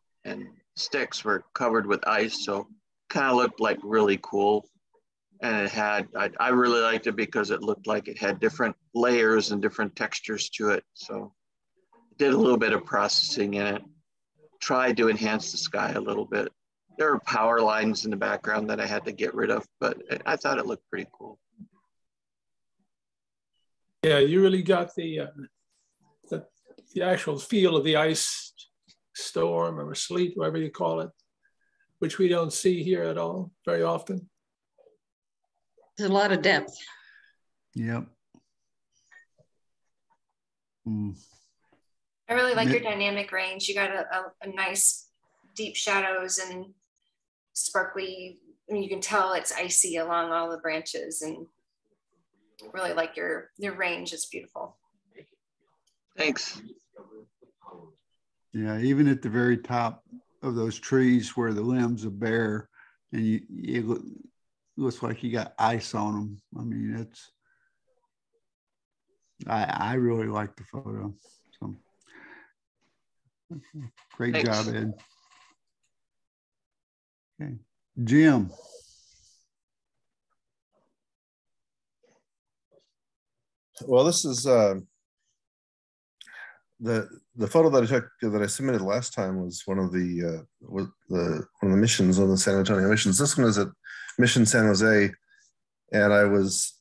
sticks were covered with ice. So kind of looked like really cool. And it had, I really liked it because it looked like it had different layers and different textures to it. So did a little bit of processing in it. Tried to enhance the sky a little bit. There were power lines in the background that I had to get rid of, but I thought it looked pretty cool. Yeah, you really got the actual feel of the ice storm or sleet, whatever you call it, which we don't see here at all very often. There's a lot of depth. Yep. I really like your dynamic range. You got a nice deep shadows and sparkly. I mean, you can tell it's icy along all the branches, and really like your range is beautiful. Thanks. Yeah, even at the very top of those trees where the limbs are bare, and it looks like you got ice on them. I mean, I really like the photo. So great Thanks. job, Ed. Okay, Jim. Well, this is the photo that I took, that I submitted last time, was one of the missions on the San Antonio missions. This one is at Mission San Jose, and I was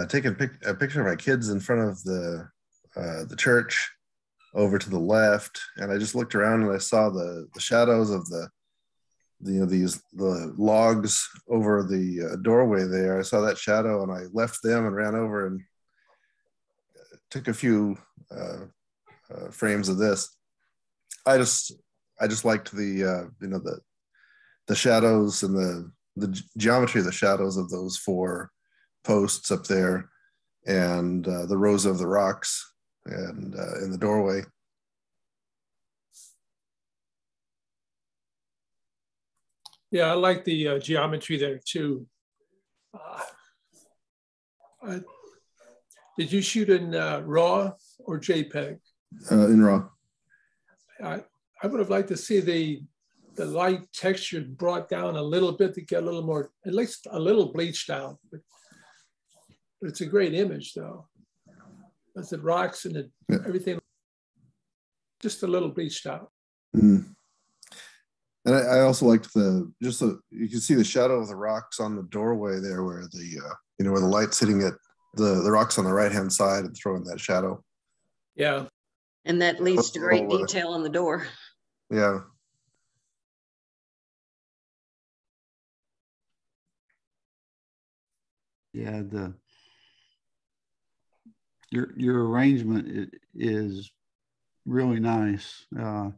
taking a picture of my kids in front of the church over to the left, and I just looked around and I saw the shadows of the logs over the doorway there. I saw that shadow, and I left them and ran over and took a few frames of this. I just liked the shadows and the geometry of the shadows of those 4 posts up there, and the rows of the rocks and in the doorway. Yeah, I like the geometry there too. Did you shoot in RAW or JPEG? In RAW. I would have liked to see the light texture brought down a little bit to get a little more, at least a little bleached out. But it's a great image though. That's the rocks and everything, just a little bleached out. Mm. And I also liked you can see the shadow of the rocks on the doorway there, where where the light's hitting at the rocks on the right-hand side and throwing that shadow. Yeah. And that leads to great detail on the door. Yeah. Yeah, your arrangement is really nice, but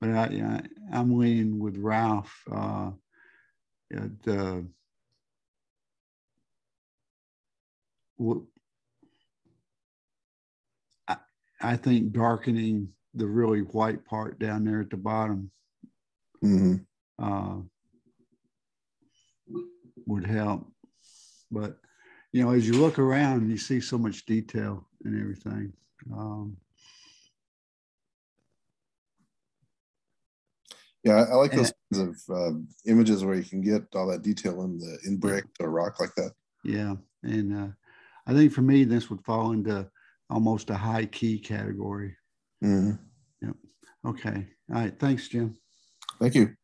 I'm leaning with Ralph. I think darkening the really white part down there at the bottom would help. But as you look around, you see so much detail and everything. Yeah, I like those kinds of images where you can get all that detail in brick or rock like that. Yeah, and I think for me, this would fall into almost a high key category. Mm-hmm. Yep. Okay. All right. Thanks, Jim. Thank you.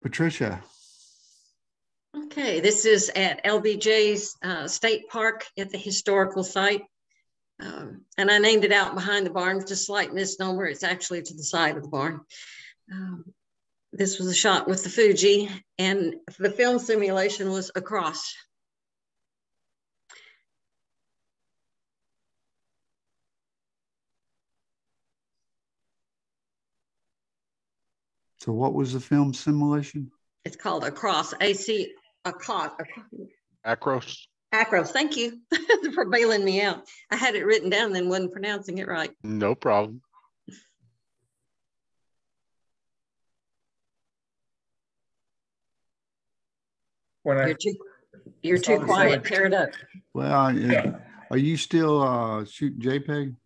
Patricia. Okay, this is at LBJ's State Park at the historical site. And I named it out behind the barn, just a slight misnomer. It's actually to the side of the barn. This was a shot with the Fuji, and the film simulation was across. So what was the film simulation? It's called Across, Acros. Acros, thank you for bailing me out. I had it written down, then wasn't pronouncing it right. No problem. You're too quiet. Tear it up. Well, are you still shooting JPEG?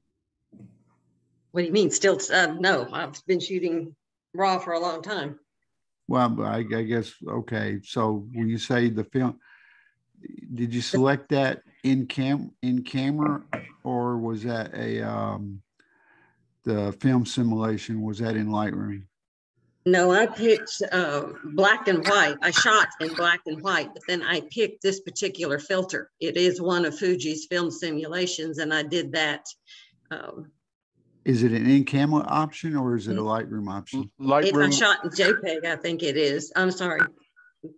What do you mean? Still? No, I've been shooting RAW for a long time. Well, but I guess, okay. So when you say the film, did you select that in camera, or was that the film simulation? Was that in Lightroom? No, I picked black and white. I shot in black and white, but then I picked this particular filter. It is one of Fuji's film simulations, and I did that. Is it an in-camera option or is it a Lightroom option? Lightroom. I shot in JPEG, I think it is. I'm sorry.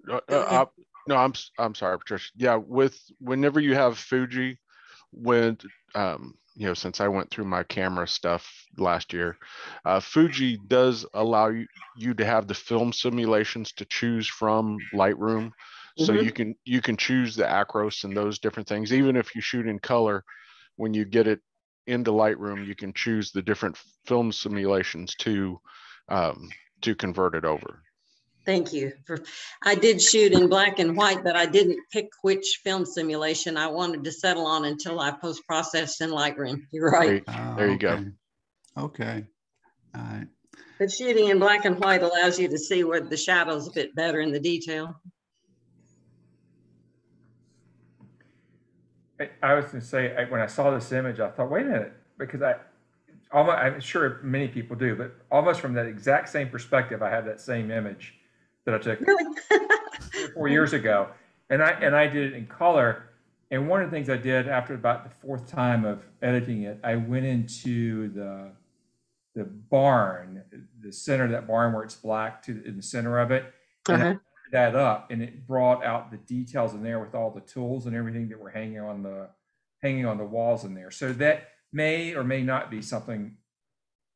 No, I'm sorry, Patricia. Yeah, whenever you have Fuji, when since I went through my camera stuff last year, Fuji does allow you to have the film simulations to choose from Lightroom. So you can choose the acros and those different things. Even if you shoot in color, when you get it into Lightroom, you can choose the different film simulations to convert it over. Thank you. I did shoot in black and white, but I didn't pick which film simulation I wanted to settle on until I post-processed in Lightroom. You're right. There you go. Okay. All right. But shooting in black and white allows you to see where the shadows a bit better in the detail. I was going to say, when I saw this image, I thought, wait a minute, because I'm sure many people do, but almost from that exact same perspective, I have that same image that I took 3 or 4 years ago, and I did it in color. And one of the things I did after about the 4th time of editing it, I went into the barn, the center of that barn where it's black in the center of it, and I that up, and it brought out the details in there with all the tools and everything that were hanging on the walls in there. So that may or may not be something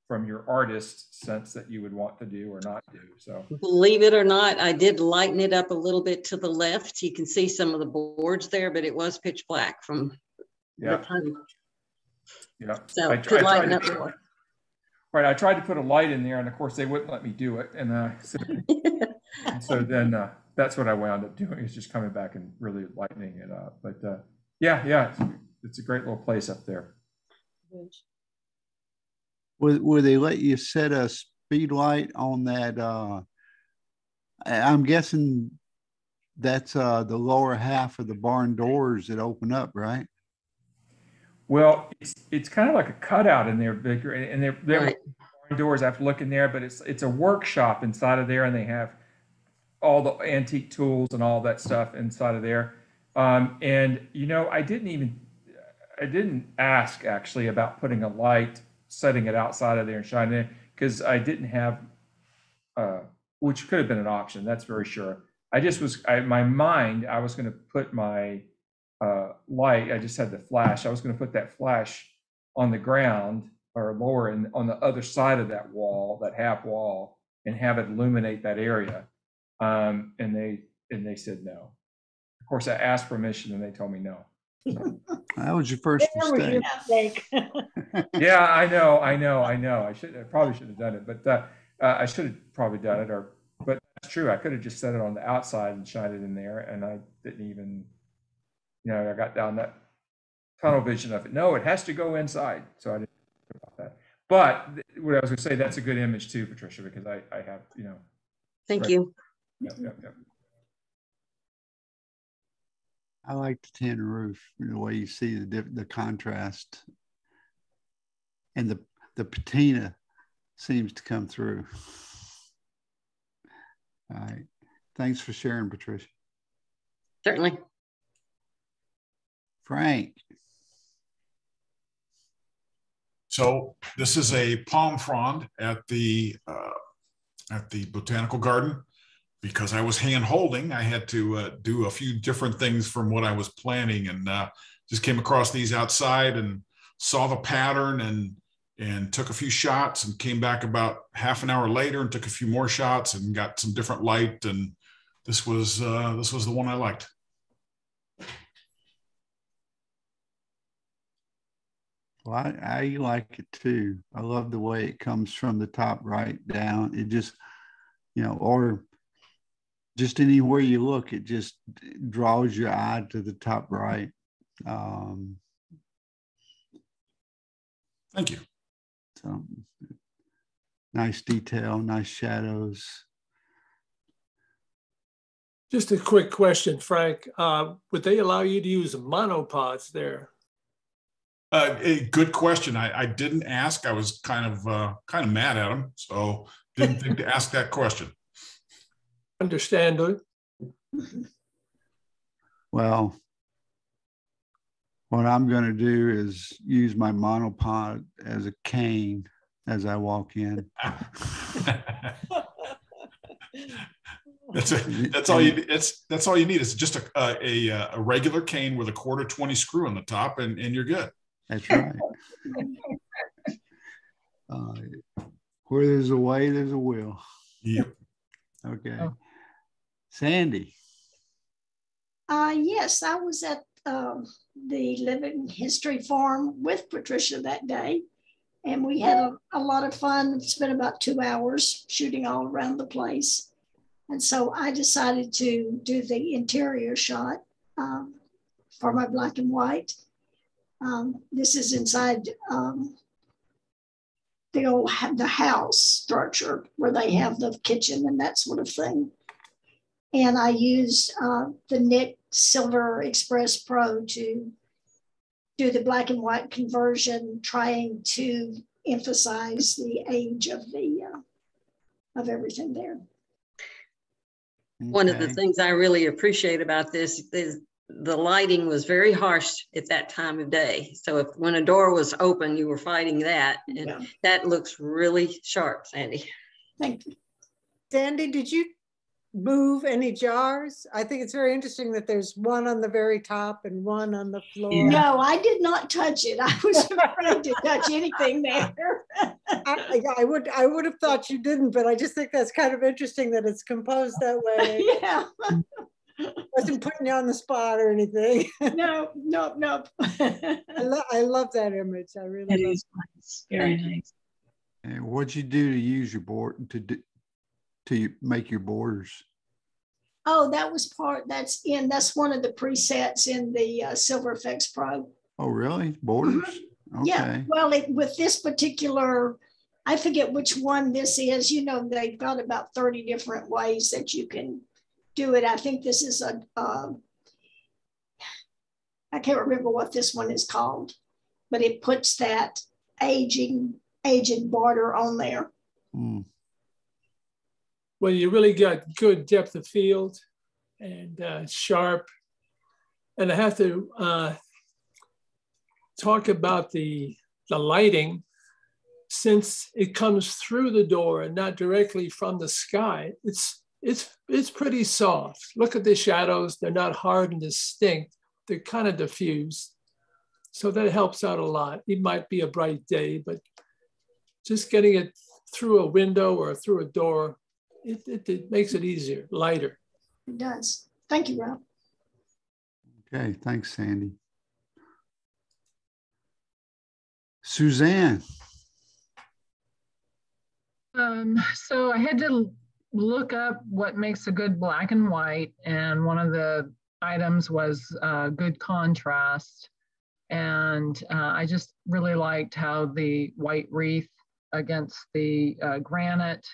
from your artist sense that you would want to do or not do. So believe it or not, I did lighten it up a little bit to the left. You can see some of the boards there, but it was pitch black from the time. Yeah. So I could lighten up more. Right. I tried to put a light in there, and of course they wouldn't let me do it. And so then that's what I wound up doing, is just coming back and really lightening it up. But it's a great little place up there. Will they let you set a speed light on that? I'm guessing that's the lower half of the barn doors that open up, right? Well, it's kind of like a cutout in there, Victor, and they're barn doors. I have to look in there, but it's a workshop inside of there, and they have all the antique tools and all that stuff inside of there. And I didn't ask actually about putting a light, setting it outside of there and shining it, because I didn't have, which could have been an option. That's very sure. I just was, my mind, I was going to put my light. I just had the flash. I was going to put that flash on the ground or lower and on the other side of that wall, that half wall, and have it illuminate that area. And they said no. Of course, I asked permission and they told me no. So. That was your first mistake. Yeah, I know. I probably should have done it, but I should have probably done it. But that's true. I could have just set it on the outside and shined it in there, and I didn't even. I got down that tunnel vision of it. No, it has to go inside. So I didn't think about that. But what I was going to say, that's a good image too, Patricia, because I have, Thank you. Yep. I like the tin roof, the way you see the contrast, and the patina seems to come through. All right. Thanks for sharing, Patricia. Certainly. Frank. So this is a palm frond at the botanical garden. Because I was hand holding, I had to do a few different things from what I was planning, and just came across these outside and saw the pattern and took a few shots, and came back about half an hour later and took a few more shots and got some different light, and this was the one I liked. Well, I like it too. I love the way it comes from the top right down. It just, or just anywhere you look, it just draws your eye to the top right. Thank you. So nice detail, nice shadows. Just a quick question, Frank. Would they allow you to use monopods there? A good question. I didn't ask. I was kind of mad at them, so didn't think to ask that question. Understand. Well, what I'm going to do is use my monopod as a cane as I walk in. That's all you need. It's just a regular cane with a 1/4 20 screw on the top, and you're good. That's right. Where there's a way, there's a will. Yep. Okay. Sandy. Yes, I was at the Living History Farm with Patricia that day, and we had a lot of fun. Spent about 2 hours shooting all around the place. And so I decided to do the interior shot for my black and white. This is inside the house structure where they have the kitchen and that sort of thing. And I used the Nik Silver Express Pro to do the black and white conversion, trying to emphasize the age of everything there. One of the things I really appreciate about this is the lighting was very harsh at that time of day. So when a door was open, you were fighting that. And that looks really sharp, Sandy. Thank you. Sandy, did you move any jars? I think it's very interesting that there's one on the very top and one on the floor. No, I did not touch it. I was afraid to touch anything there. I would have thought you didn't, but I just think that's kind of interesting that it's composed that way. Yeah. Wasn't putting you on the spot or anything. No. I love that image. I really love it. Is nice. Very nice. And what'd you do to use your board to make your borders? Oh, that's one of the presets in the Silver Effects Pro. Oh, really? Borders? Okay. Yeah. Well, with this particular, I forget which one this is. You know, they've got about 30 different ways that you can do it. I think this is I can't remember what this one is called, but it puts that aged border on there. Mm. Well, you really got good depth of field and sharp. And I have to talk about the lighting. Since it comes through the door and not directly from the sky, it's pretty soft. Look at the shadows. They're not hard and distinct. They're kind of diffused. So that helps out a lot. It might be a bright day, but just getting it through a window or through a door, it makes it easier, lighter. It does. Thank you, Rob. Okay, thanks, Sandy. Suzanne. So I had to look up what makes a good black and white, and one of the items was good contrast. And I just really liked how the white wreath against the granite,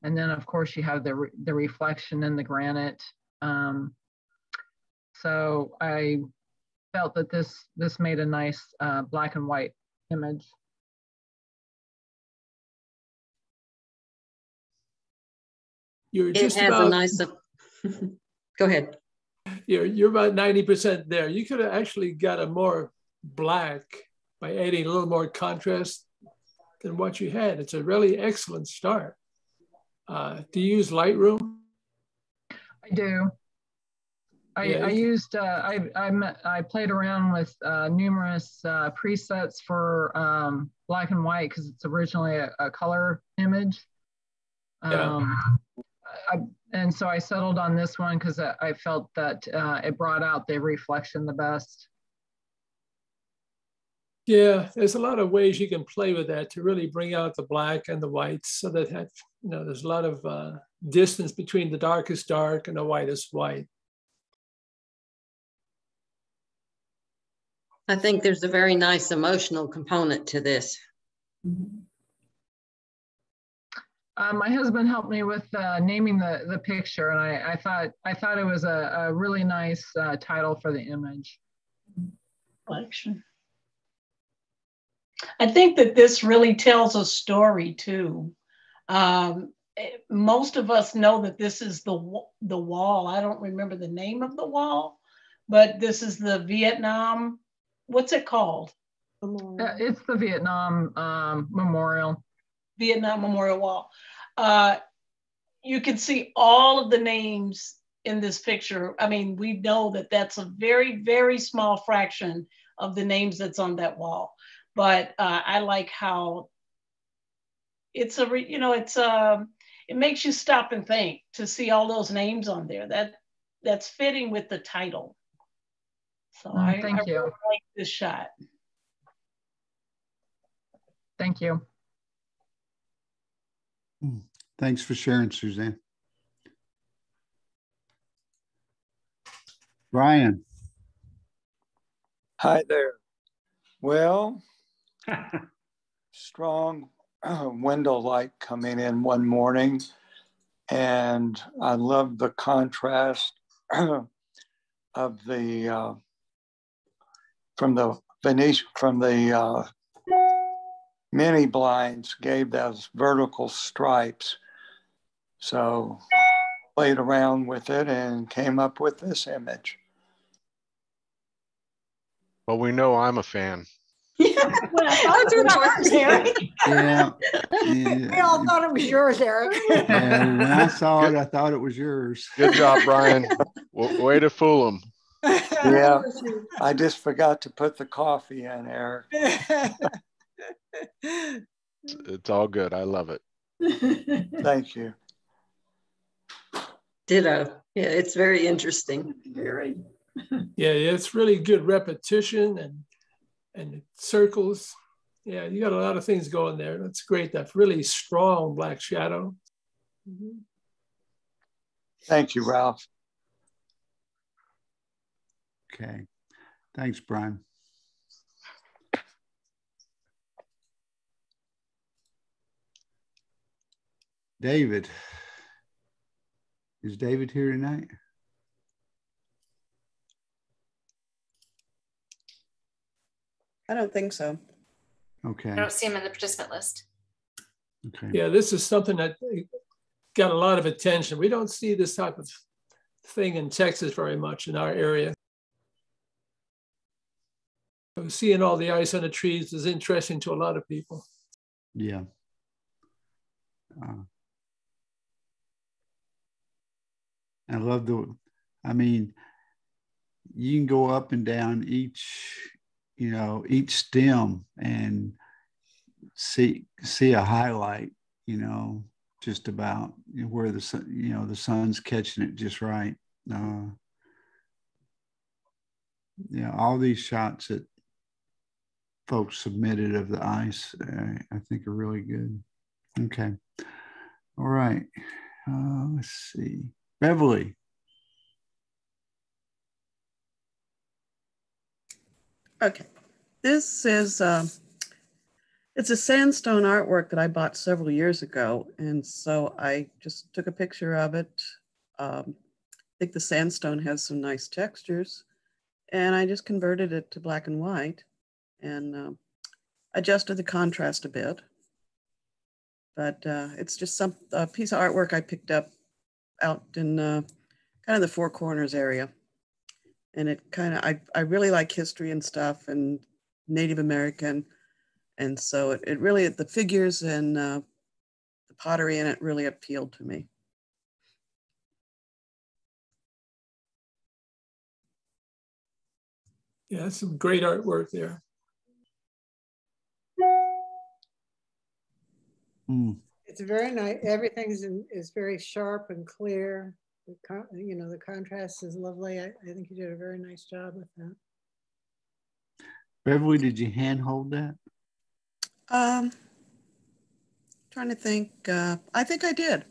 and then of course you have the reflection in the granite. So I felt that this made a nice black and white image. You're just about, a nice. Go ahead. You're about 90% there. You could have actually got a more black by adding a little more contrast than what you had. It's a really excellent start. Do you use Lightroom? I do. I used, I played around with numerous presets for black and white because it's originally a color image. And so I settled on this one because I felt that it brought out the reflection the best. Yeah, there's a lot of ways you can play with that to really bring out the black and the whites, so that there's a lot of distance between the darkest dark and the whitest white. I think there's a very nice emotional component to this. My husband helped me with naming the picture, and I thought it was a really nice title for the image. Collection. I think that this really tells a story too. Most of us know that this is the wall. I don't remember the name of the wall, but this is the Vietnam. What's it called? It's the Vietnam Memorial. Vietnam Memorial Wall. You can see all of the names in this picture. I mean, we know that that's a very, very small fraction of the names that's on that wall. But I like how it's it makes you stop and think to see all those names on there. That's fitting with the title. So I really like this shot. Thank you. Thanks for sharing, Suzanne. Brian. Hi there. Well, strong window light coming in one morning, and I love the contrast of the from the mini blinds gave those vertical stripes. So played around with it and came up with this image. Well, we know I'm a fan. Yeah, well, I thought it was yours, Eric. Yeah. We all thought it was yours, Eric. And when I saw it, I thought it was yours. Good job, Brian. Way to fool him. Yeah, I just forgot to put the coffee in, Eric. It's all good. I love it. Thank you. Ditto. Yeah, it's very interesting. Very. Yeah, it's really good repetition and circles. Yeah, you got a lot of things going there. That's great. That really strong black shadow. Mm-hmm. Thank you, Ralph. Okay. Thanks, Brian. David. Is David here tonight? I don't think so. Okay. I don't see him in the participant list. Okay. Yeah, this is something that got a lot of attention. We don't see this type of thing in Texas very much in our area. So seeing all the ice on the trees is interesting to a lot of people. Yeah. I love you can go up and down each stem and see a highlight, just about where the sun, the sun's catching it just right. All these shots that folks submitted of the ice, I think are really good. Okay. All right. Let's see. Beverly. Okay. This is, it's a sandstone artwork that I bought several years ago. And so I just took a picture of it. I think the sandstone has some nice textures. And I just converted it to black and white and adjusted the contrast a bit. But it's just a piece of artwork I picked up out in kind of the Four Corners area. And it kind of, I really like history and stuff and Native American. And so it really, the figures and the pottery in it really appealed to me. Yeah, that's some great artwork there. It's very nice. Everything is very sharp and clear. The contrast is lovely. I think you did a very nice job with that. Beverly, did you hand hold that? Trying to think. I think I did.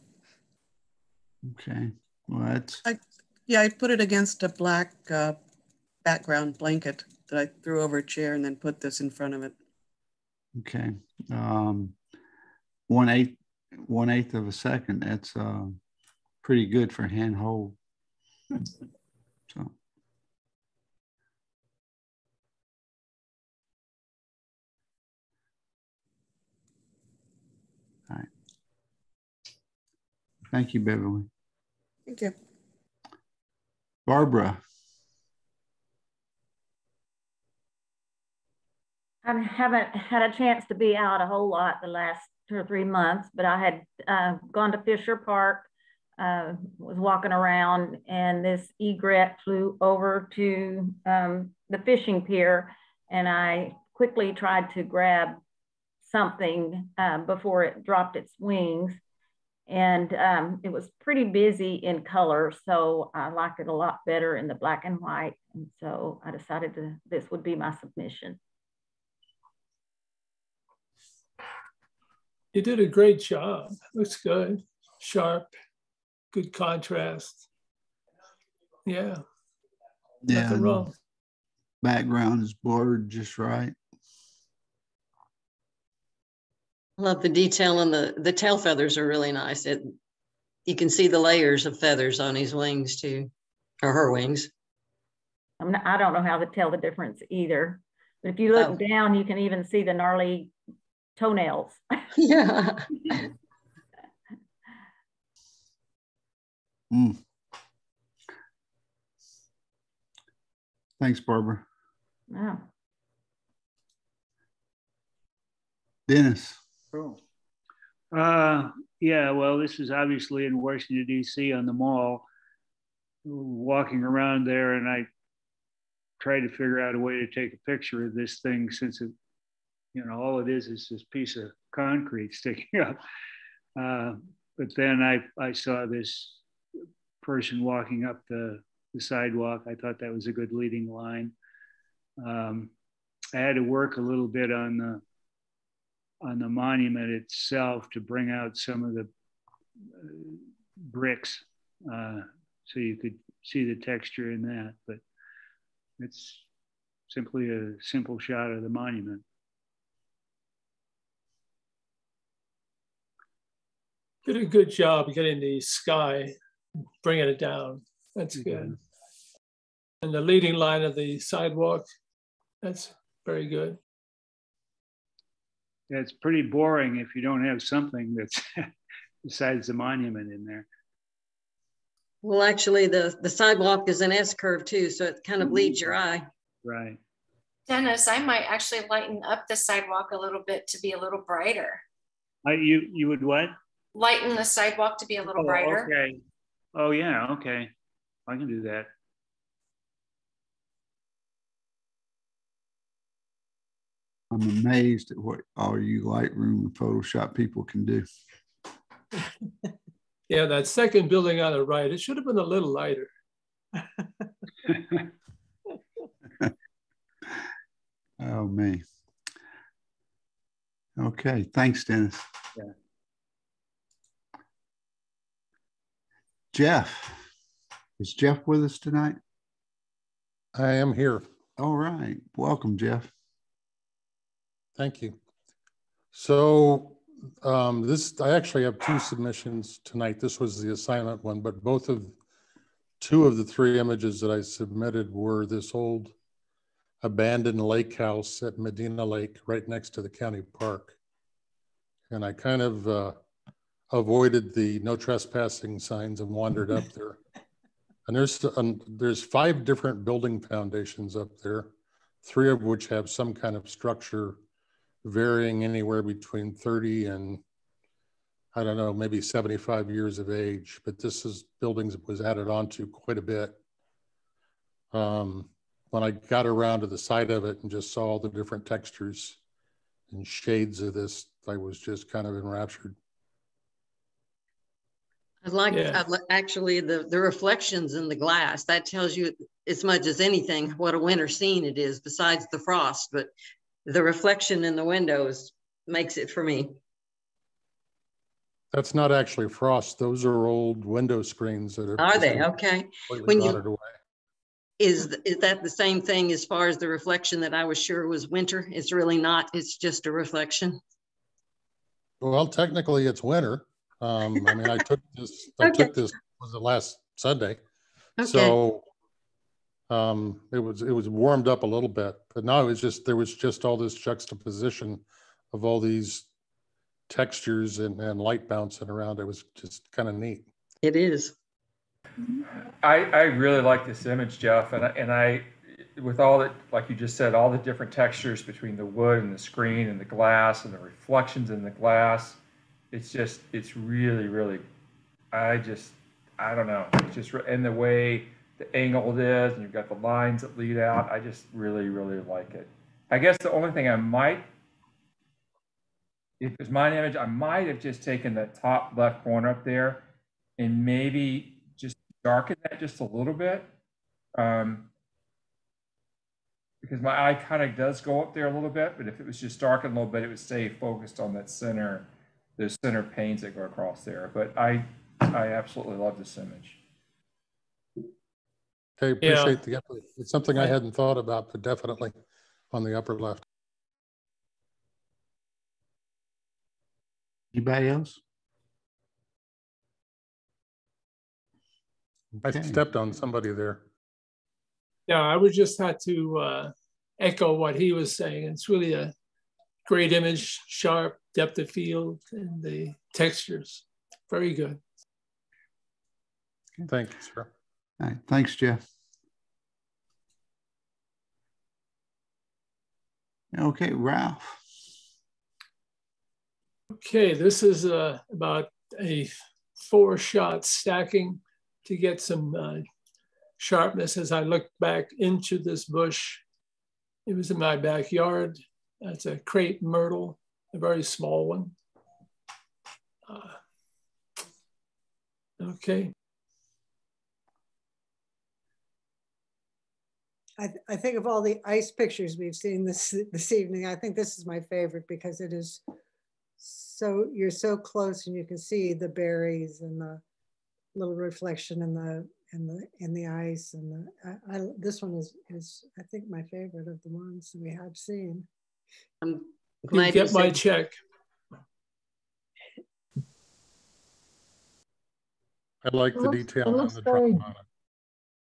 Okay. Well, I put it against a black background blanket that I threw over a chair and then put this in front of it. Okay. 1/8 of a second. That's pretty good for hand hold. So. All right. Thank you, Beverly. Thank you. Barbara. I haven't had a chance to be out a whole lot the last 2 or 3 months, but I had gone to Fisher Park, was walking around, and this egret flew over to the fishing pier, and I quickly tried to grab something before it dropped its wings. And it was pretty busy in color, so I liked it a lot better in the black and white. And so I decided this would be my submission. You did a great job. Looks good, sharp, good contrast. Yeah, nothing wrong. Background is blurred just right. I love the detail, and the tail feathers are really nice. You can see the layers of feathers on his wings too, or her wings. I don't know how to tell the difference either. But if you look down, you can even see the gnarly toenails. Yeah. Thanks, Barbara. Yeah. Dennis. Cool. Yeah, well, this is obviously in Washington, D.C. on the mall, walking around there, and I tried to figure out a way to take a picture of this thing, since it, you know, all it is this piece of concrete sticking up. But then I saw this person walking up the sidewalk. I thought that was a good leading line. I had to work a little bit on the monument itself to bring out some of the bricks, so you could see the texture in that. But it's simply a simple shot of the monument. Did a good job getting the sky, bringing it down. That's good. And the leading line of the sidewalk, that's very good. Yeah, it's pretty boring if you don't have something that's besides the monument in there. Well, actually, the sidewalk is an S-curve too, so it kind of leads your eye. Right. Dennis, I might actually lighten up the sidewalk a little bit to be a little brighter. You would what? Lighten the sidewalk to be a little brighter. Okay. Oh yeah, okay. I can do that. I'm amazed at what all you Lightroom and Photoshop people can do. Yeah, that second building on the right, it should have been a little lighter. Oh, me. Okay, thanks, Dennis. Yeah. Jeff. Is Jeff with us tonight? I am here. All right. Welcome, Jeff. Thank you. So I actually have two submissions tonight. This was the assignment one, but two of the three images that I submitted were this old abandoned lake house at Medina Lake, right next to the county park. And I kind of avoided the no trespassing signs and wandered up there. And there's 5 different building foundations up there, 3 of which have some kind of structure varying anywhere between 30 and, I don't know, maybe 75 years of age. But this is buildings that was added onto quite a bit. When I got around to the side of it and just saw all the different textures and shades of this, I was just kind of enraptured. I like actually the reflections in the glass. That tells you as much as anything what a winter scene it is, besides the frost. But the reflection in the windows makes it for me. That's not actually frost. Those are old window screens that are they? Okay. When rotted away. Is that the same thing as far as the reflection that I was sure was winter? It's really not. It's just a reflection. Well, technically it's winter. I mean, I took this was the last Sunday. Okay. So it was warmed up a little bit, but now there was just all this juxtaposition of all these textures and light bouncing around. It was just kind of neat. It is. I really like this image, Jeff, and I with all that, like you just said, all the different textures between the wood and the screen and the glass and the reflections in the glass. It's really, really, I don't know. It's just, and the way the angle it is, and you've got the lines that lead out. I just really, really like it. I guess the only thing I might if it's my image, I might have just taken the top left corner up there and maybe just darken that just a little bit. Because my eye kind of does go up there a little bit, but if it was just darkened a little bit, it would stay focused on that center, those center panes that go across there. But I absolutely love this image. Okay, appreciate the effort. It's something I hadn't thought about, but definitely on the upper left. Anybody else? Okay. I stepped on somebody there. Yeah, I would just have to echo what he was saying. It's really a great image, sharp, depth of field, and the textures. Very good. Thank you, sir. All right, thanks, Jeff. Okay, Ralph. Okay, this is about a 4-shot stacking to get some sharpness as I look back into this bush. It was in my backyard. That's a crepe myrtle, a very small one. Okay. I think of all the ice pictures we've seen this evening, I think this is my favorite because it is so, you're so close and you can see the berries and the little reflection in the ice, and this one is I think my favorite of the ones that we have seen. I'm glad you get my check. I like the detail on the drum on it.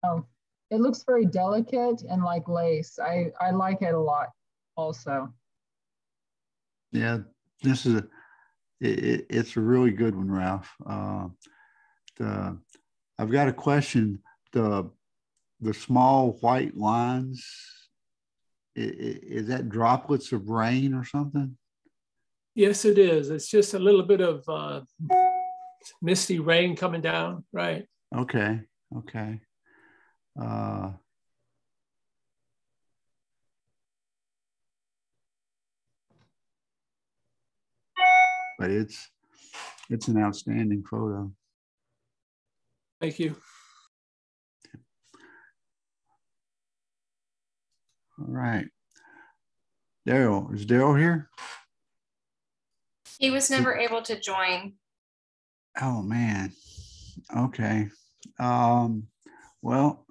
Oh, it looks very delicate and like lace. I like it a lot also. Yeah, this is it's a really good one, Ralph. I've got a question. The small white lines, is that droplets of rain or something? Yes, it is. It's just a little bit of misty rain coming down, right? Okay, okay. But it's an outstanding photo. Thank you. All right. Daryl, is Daryl here? He was never able to join. Oh man. Okay. Well,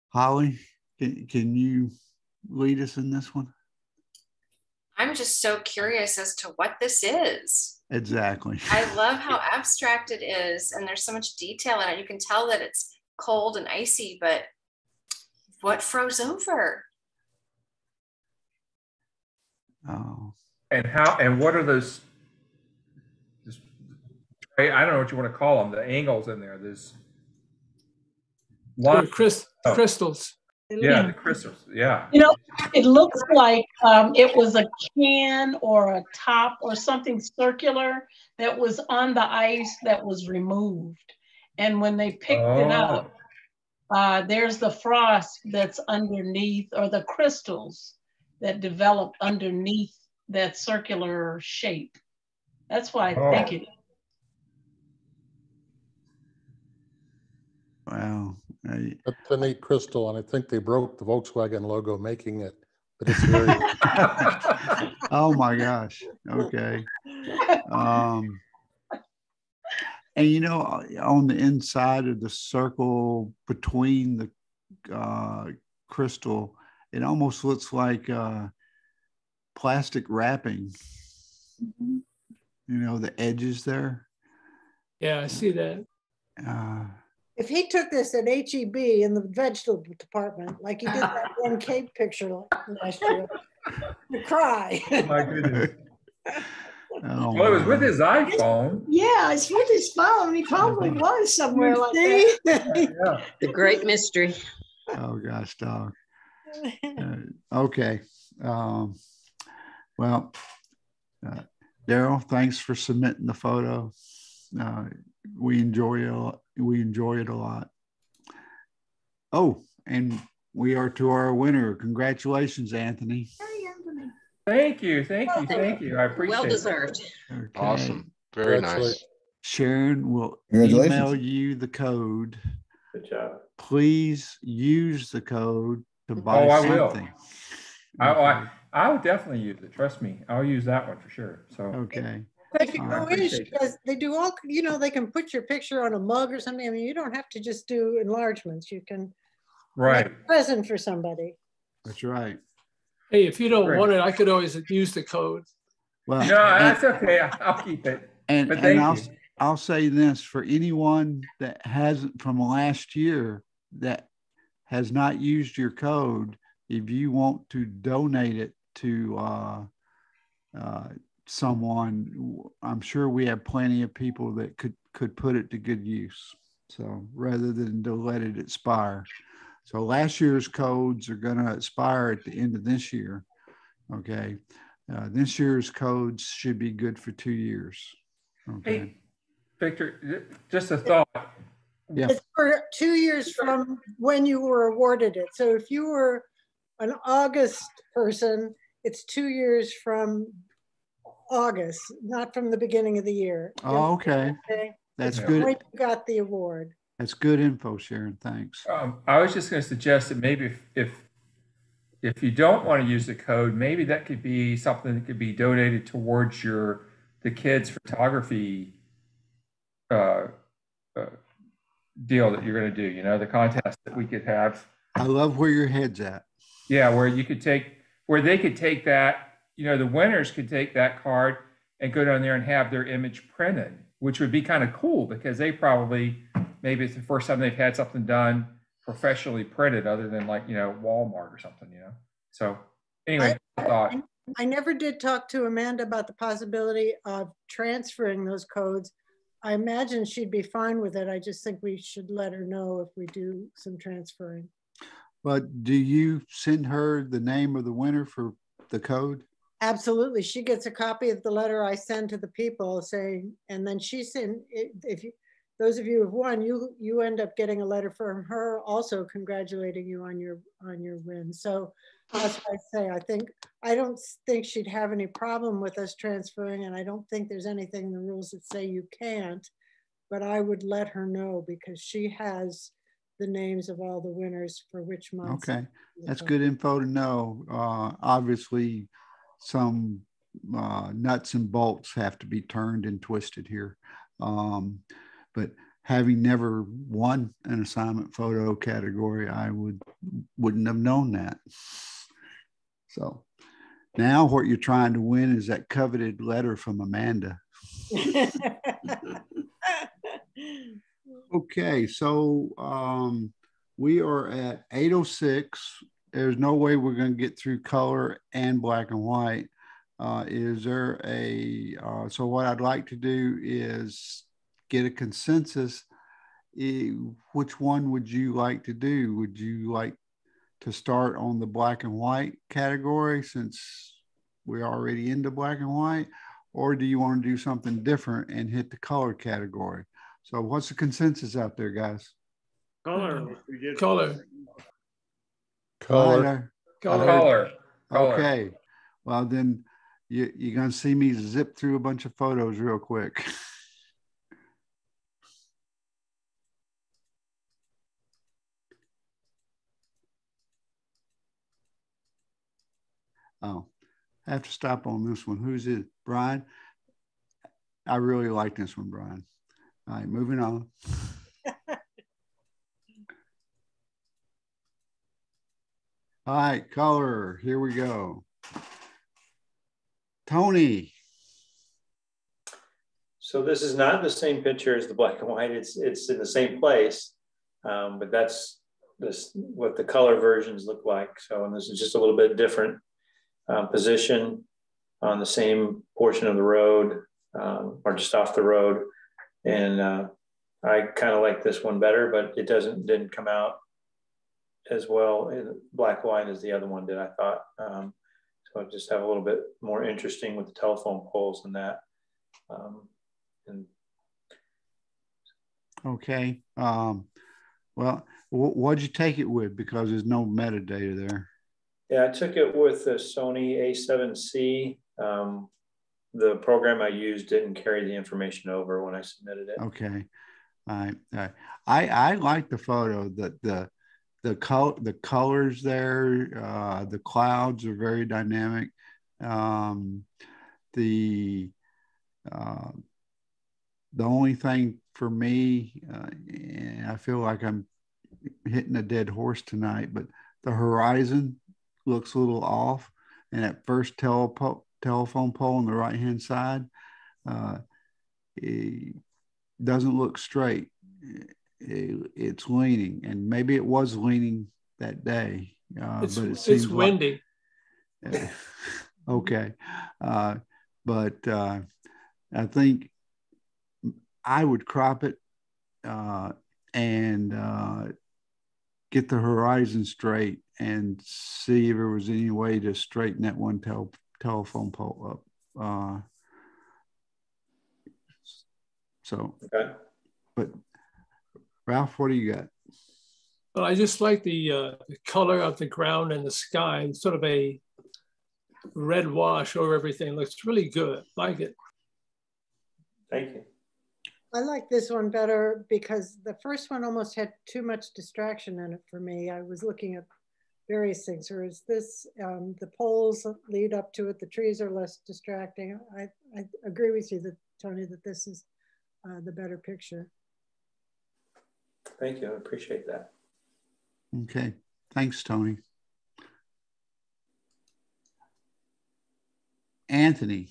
Holly, can you lead us in this one? I'm just so curious as to what this is. Exactly. I love how abstract it is, and there's so much detail in it. You can tell that it's cold and icy, but what froze over? Oh. And what are those? I don't know what you want to call them. The angles in there. There's crystals. Yeah, the crystals. Yeah. You know, it looks like it was a can or a top or something circular that was on the ice that was removed. And when they picked it up, there's the frost that's underneath, or the crystals that developed underneath that circular shape. That's why I think it is. Wow. That's a neat crystal, and I think they broke the Volkswagen logo making it, but it's very. Oh my gosh. Okay. And you know, on the inside of the circle between the crystal, it almost looks like plastic wrapping. Mm-hmm. You know, the edges there. Yeah, I see that. If he took this at HEB in the vegetable department, like he did that one cake picture last year, to cry. Oh my goodness. Well, it was with his iPhone. Yeah, it's with his phone. He probably was somewhere like that. Yeah. The great mystery. Oh gosh, dog. Okay. Well, Daryl, thanks for submitting the photo. We enjoy it a lot. Oh, and we are to our winner. Congratulations, Anthony. Hey, Anthony. Thank you. Thank you. Thank you. I appreciate Well it. deserved. Okay. Awesome. Very nice. Sharon will Congratulations. email you the code. Good job. Please use the code to buy Oh, I will. something. I would definitely use it. Trust me. I'll use that one for sure. So okay. If you I go in, appreciate because they do all, you know, they can put your picture on a mug or something. I mean, you don't have to just do enlargements. You can right. make a present for somebody. That's right. Hey, if you don't Great. want it, I could always use the code. Well, No, that's okay. I'll keep it. And, But and thank you. I'll say this for anyone that hasn't from last year that has not used your code, if you want to donate it to someone, I'm sure we have plenty of people that could put it to good use. So rather than to let it expire. So last year's codes are going to expire at the end of this year. Okay. This year's codes should be good for 2 years. Okay. Hey, Victor, just a thought. Yeah. It's for 2 years from when you were awarded it. So if you were an August person, it's 2 years from August, not from the beginning of the year. Oh, okay. That's good. When you got the award. That's good info, Sharon. Thanks. I was just going to suggest that maybe if you don't want to use the code, maybe that could be something that could be donated towards the kids' photography deal that you're going to do. You know, the contest that we could have. I love where your head's at. Yeah, where they could take that. You know, the winners could take that card and go down there and have their image printed, which would be kind of cool because they probably, maybe it's the first time they've had something done professionally printed other than like, you know, Walmart or something, you know? So anyway, I never did talk to Amanda about the possibility of transferring those codes. I imagine she'd be fine with it. I just think we should let her know if we do some transferring. But do you send her the name of the winner for the code? Absolutely. She gets a copy of the letter I send to the people saying, and then she sent, if you, those of you who've won, you end up getting a letter from her also congratulating you on your win. So that's what I say. I don't think she'd have any problem with us transferring, and I don't think there's anything in the rules that say you can't, but I would let her know because she has the names of all the winners for which month. Okay, that's good info to know. Obviously, some nuts and bolts have to be turned and twisted here. But having never won an assignment photo category, I wouldn't have known that. So now what you're trying to win is that coveted letter from Amanda. Okay, so we are at 8:06. There's no way we're going to get through color and black and white. Is there so what I'd like to do is get a consensus. Which one would you like to do? Would you like to start on the black and white category since we're already into black and white? Or do you want to do something different and hit the color category? So what's the consensus out there, guys? Color. Color. Okay. Well, then you're going to see me zip through a bunch of photos real quick. Oh, I have to stop on this one. Who's it? Brian? I really like this one, Brian. All right, moving on. All right, color. Here we go. Tony. So this is not the same picture as the black and white. It's in the same place, but that's what the color versions look like. So, and this is just a little bit different position on the same portion of the road or just off the road. And I kind of like this one better, but it didn't come out as well in black and white as the other one did, I thought. So I just have a little bit more interesting with the telephone poles and that. Okay. Well, what'd you take it with? Because there's no metadata there. Yeah, I took it with the Sony A7C. The program I used didn't carry the information over when I submitted it. Okay. I like the photo. The colors there, the clouds are very dynamic. The only thing for me, and I feel like I'm hitting a dead horse tonight, but the horizon looks a little off, and that first telephone pole on the right hand side, it doesn't look straight. It's leaning, and maybe it was leaning that day, but it seems it's windy. Like, okay, but I think I would crop it and get the horizon straight and see if there was any way to straighten that one telephone pole up. So, okay. But Ralph, what do you got? Well, I just like the color of the ground and the sky, sort of a red wash over everything. It looks really good. Like it. Thank you. I like this one better because the first one almost had too much distraction in it for me. I was looking at various things, whereas this, the poles lead up to it, the trees are less distracting. I agree with you, that Tony, that this is the better picture. Thank you, I appreciate that. Okay, thanks, Tony. Anthony.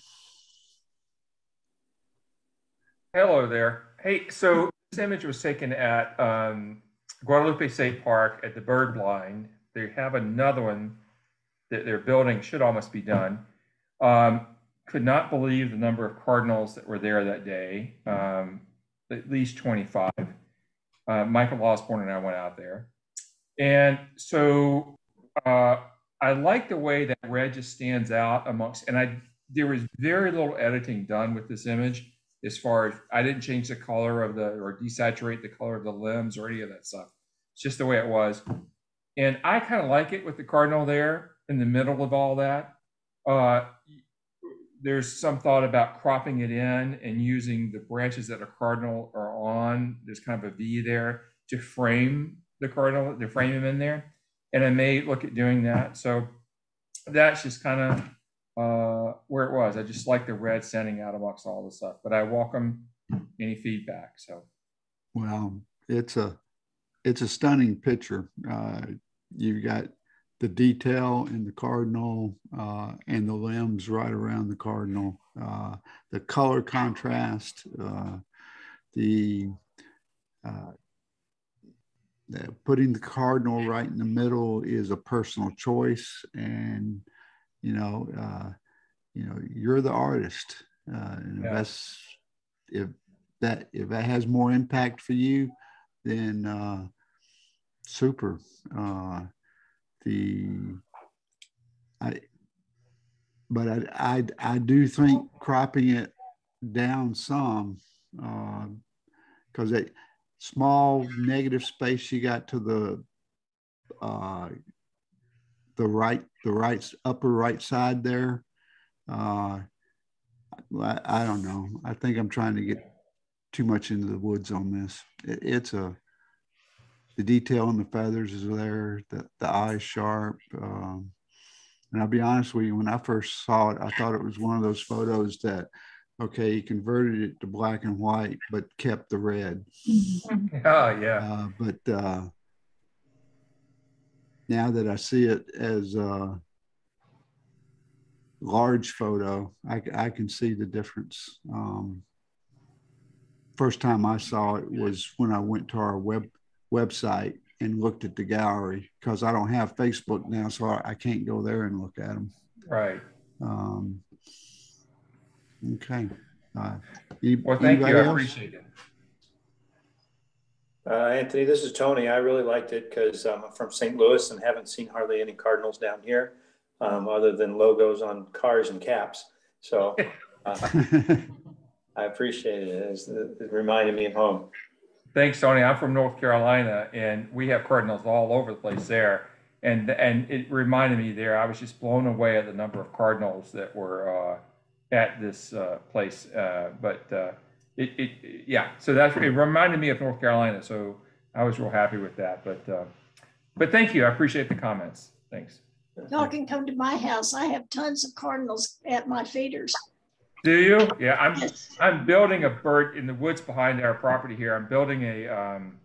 Hello there. Hey, so this image was taken at Guadalupe State Park at the bird blind. They have another one that they're building, should almost be done. Could not believe the number of cardinals that were there that day, at least 25. Michael Osborne and I went out there. And so I like the way that red just stands out amongst, and there was very little editing done with this image. As far as I didn't change the color of or desaturate the color of the limbs or any of that stuff. It's just the way it was. And I kind of like it with the cardinal there in the middle of all that. There's some thought about cropping it in and using the branches that a cardinal are on. There's kind of a V there to frame the cardinal, to frame him in there. And I may look at doing that. So that's just kind of where it was. I just like the red standing out amongst all the stuff, but I welcome any feedback. So, well, it's a stunning picture. You've got the detail in the cardinal and the limbs right around the cardinal, the color contrast, putting the cardinal right in the middle is a personal choice, and you're the artist. And if that has more impact for you, then super. I do think cropping it down some, because that small negative space you got to the upper right side there, I don't know. I think I'm trying to get too much into the woods on this. The detail in the feathers is there, the eye's sharp. And I'll be honest with you, when I first saw it, I thought it was one of those photos that, okay, he converted it to black and white, but kept the red. Oh, yeah. But now that I see it as a large photo, I can see the difference. First time I saw it was when I went to our website and looked at the gallery, because I don't have Facebook now, so I can't go there and look at them. Right. Okay. Well, thank you. I appreciate it. Anthony, this is Tony. I really liked it because I'm from St. Louis and haven't seen hardly any cardinals down here, other than logos on cars and caps. So I appreciate it. It reminded me of home. Thanks, Tony. I'm from North Carolina, and we have cardinals all over the place there. And it reminded me there, I was just blown away at the number of cardinals that were at this place. Yeah, so it reminded me of North Carolina. So I was real happy with that. But thank you. I appreciate the comments. Thanks. Y'all can come to my house. I have tons of cardinals at my feeders. Do you? Yeah, I'm building a bird in the woods behind our property here. I'm building I'm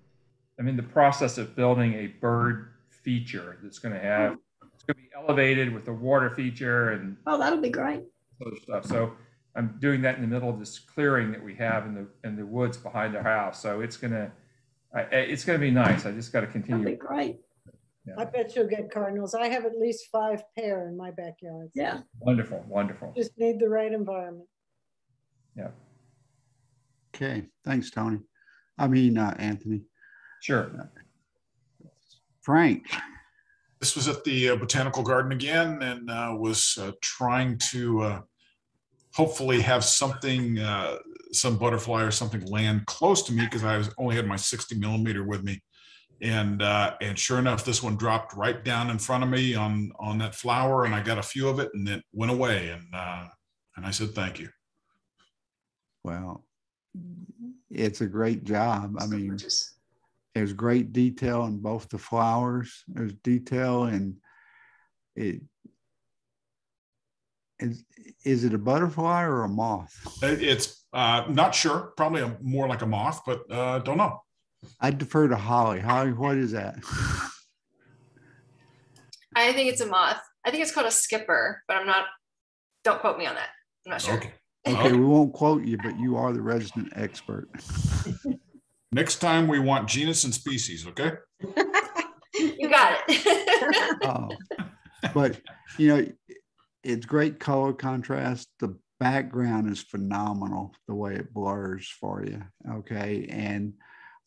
in the process of building a bird feature that's going to have, it's going to be elevated with a water feature and that'll be great. Other stuff. So I'm doing that in the middle of this clearing that we have in the woods behind our house. So it's gonna be nice. I just got to continue. That'll be great. Yeah. I bet you'll get cardinals. I have at least 5 pair in my backyard. Yeah. Wonderful, wonderful. Just need the right environment. Yeah. Okay. Thanks, Tony. I mean, Anthony. Sure. Frank. This was at the Botanical Garden again, and was trying to hopefully have something, some butterfly or something land close to me, because I only had my 60mm with me. And sure enough, this one dropped right down in front of me on that flower, and I got a few of it, and it went away. And I said, thank you. Well, it's a great job. I mean, there's great detail in both the flowers. There's detail in it. Is it a butterfly or a moth? It's not sure. Probably more like a moth, but don't know. I defer to Holly. Holly, what is that? I think it's a moth. I think it's called a skipper, but don't quote me on that. I'm not sure. Okay. Okay, we won't quote you, but you are the resident expert. Next time we want genus and species, okay? You got it. But, it's great color contrast. The background is phenomenal, the way it blurs for you, okay? And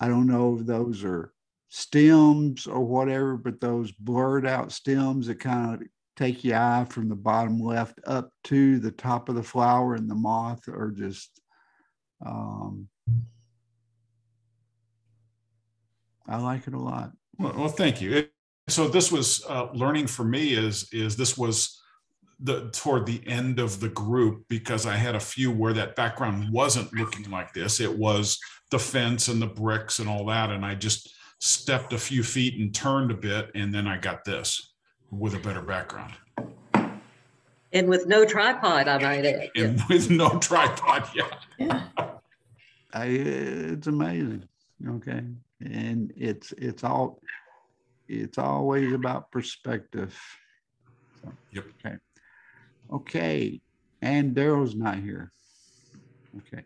I don't know if those are stems or whatever, but those blurred out stems that kind of take your eye from the bottom left up to the top of the flower and the moth are just, I like it a lot. Well, thank you. So this was learning for me is this was toward the end of the group, because I had a few where that background wasn't looking like this. It was the fence and the bricks and all that. And I just stepped a few feet and turned a bit. And then I got this with a better background. And with no tripod, I might add. And with no tripod, yeah. It's amazing. Okay. And it's always about perspective. So, yep. Okay. Okay. And Daryl's not here. Okay.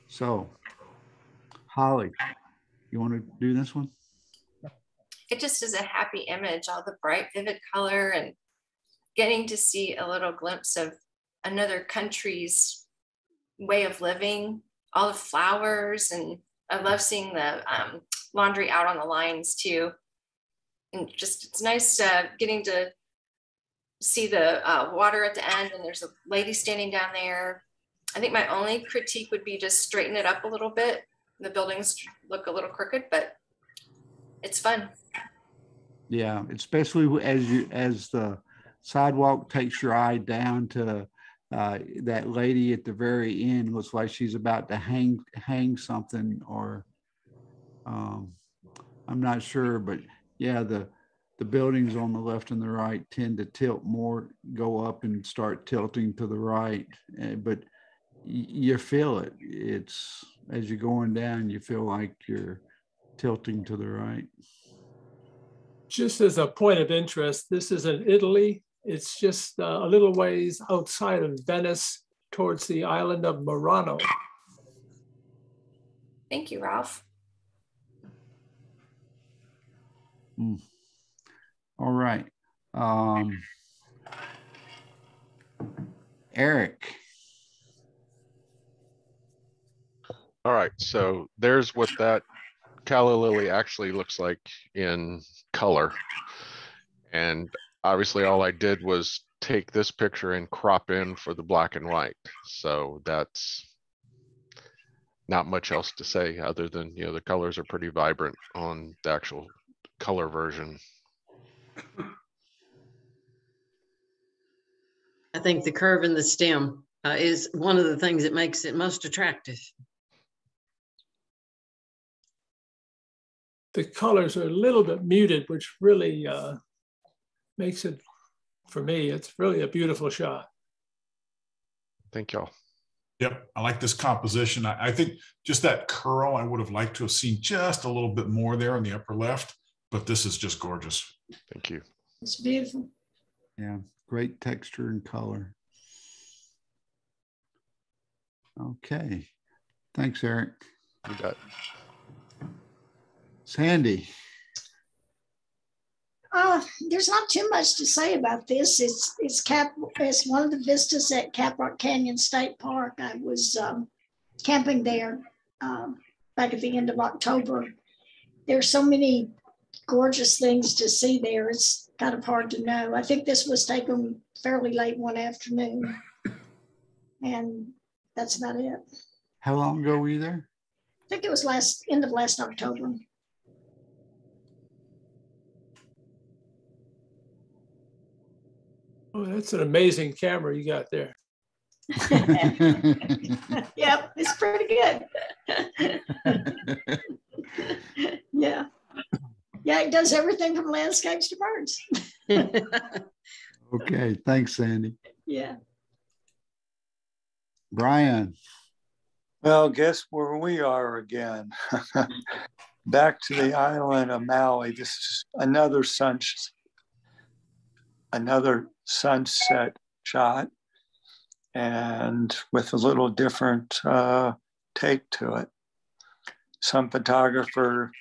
So, Holly, you want to do this one? It just is a happy image, all the bright, vivid color, and getting to see a little glimpse of another country's way of living, all the flowers. And I love seeing the laundry out on the lines too. And just, it's nice getting to see the water at the end, and there's a lady standing down there. I think my only critique would be just straighten it up a little bit. The buildings look a little crooked, but it's fun. Yeah, especially as the sidewalk takes your eye down to that lady at the very end. Looks like she's about to hang something, or I'm not sure, but yeah, the buildings on the left and the right tend to tilt more, go up and start tilting to the right, but you feel it. It's as you're going down, you feel like you're tilting to the right. Just as a point of interest, this is in Italy. It's just a little ways outside of Venice towards the island of Murano. Thank you, Ralph. All right. Eric. All right, so there's what that Calla Lily actually looks like in color. And obviously all I did was take this picture and crop in for the black and white. So that's not much else to say other than, the colors are pretty vibrant on the actual color version. I think the curve in the stem is one of the things that makes it most attractive. The colors are a little bit muted, which really makes it, for me, it's really a beautiful shot. Thank y'all. Yep, I like this composition. I think just that curl, I would have liked to have seen just a little bit more there in the upper left, but this is just gorgeous. Thank you. It's beautiful. Yeah, great texture and color. Okay, thanks, Eric. You got it. Sandy. There's not too much to say about this. It's one of the vistas at Caprock Canyon State Park. I was camping there back at the end of October. There's so many gorgeous things to see there. It's kind of hard to know. I think this was taken fairly late one afternoon, and that's about it. How long ago were you there? I think it was end of last October. Oh, that's an amazing camera you got there. Yep, it's pretty good. Yeah. Yeah, it does everything from landscapes to birds. Okay, thanks, Sandy. Yeah. Brian. Well, guess where we are again. Back to the island of Maui. This is another sunset shot, and with a little different take to it. Some photographer,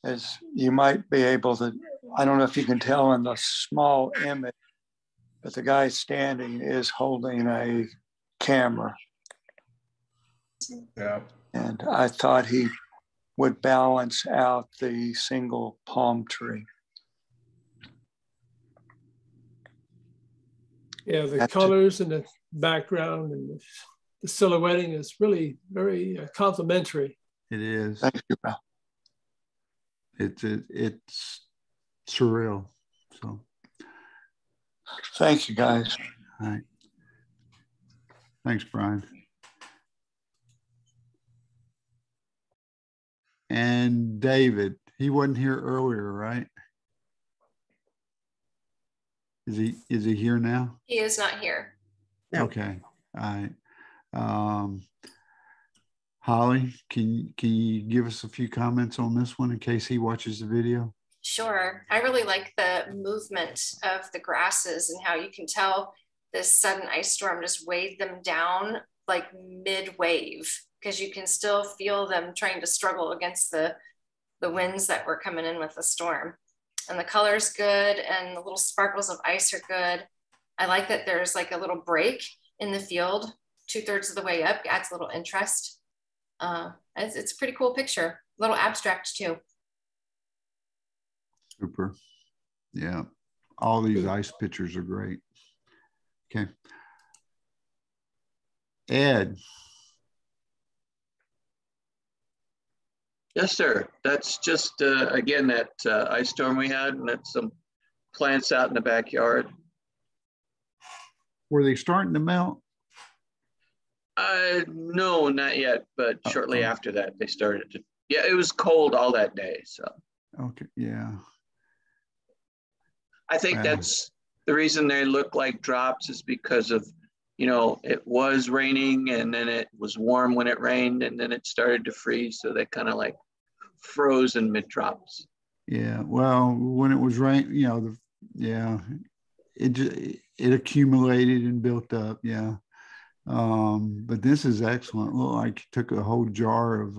as you might be able to, I don't know if you can tell in the small image, but the guy standing is holding a camera. Yeah. And I thought he would balance out the single palm tree. Yeah, the colors and the background and the silhouetting is really very complimentary. It is. Thank you, Bill. It's surreal. So thank you, guys. All right. Thanks, Brian. And David, he wasn't here earlier, right? Is he here now? He is not here. No. Okay. All right. Holly, can you give us a few comments on this one in case he watches the video? Sure. I really like the movement of the grasses and how you can tell this sudden ice storm just weighed them down like mid-wave, because you can still feel them trying to struggle against the winds that were coming in with the storm. And the color's good and the little sparkles of ice are good. I like that there's like a little break in the field 2/3 of the way up, adds a little interest. It's a pretty cool picture, a little abstract too. Super. Yeah. All these ice pictures are great. Okay. Ed. Yes, sir. That's just, again, that ice storm we had, and that's some plants out in the backyard. Were they starting to melt? No, not yet, but shortly after that, they started to, yeah, it was cold all that day, so. Okay, yeah. I think that's the reason they look like drops is because of, you know, it was raining and then it was warm when it rained and then it started to freeze. So they kind of like froze in mid drops. Yeah. Well, when it was rain, you know, it accumulated and built up. Yeah. But this is excellent. Look like you took a whole jar of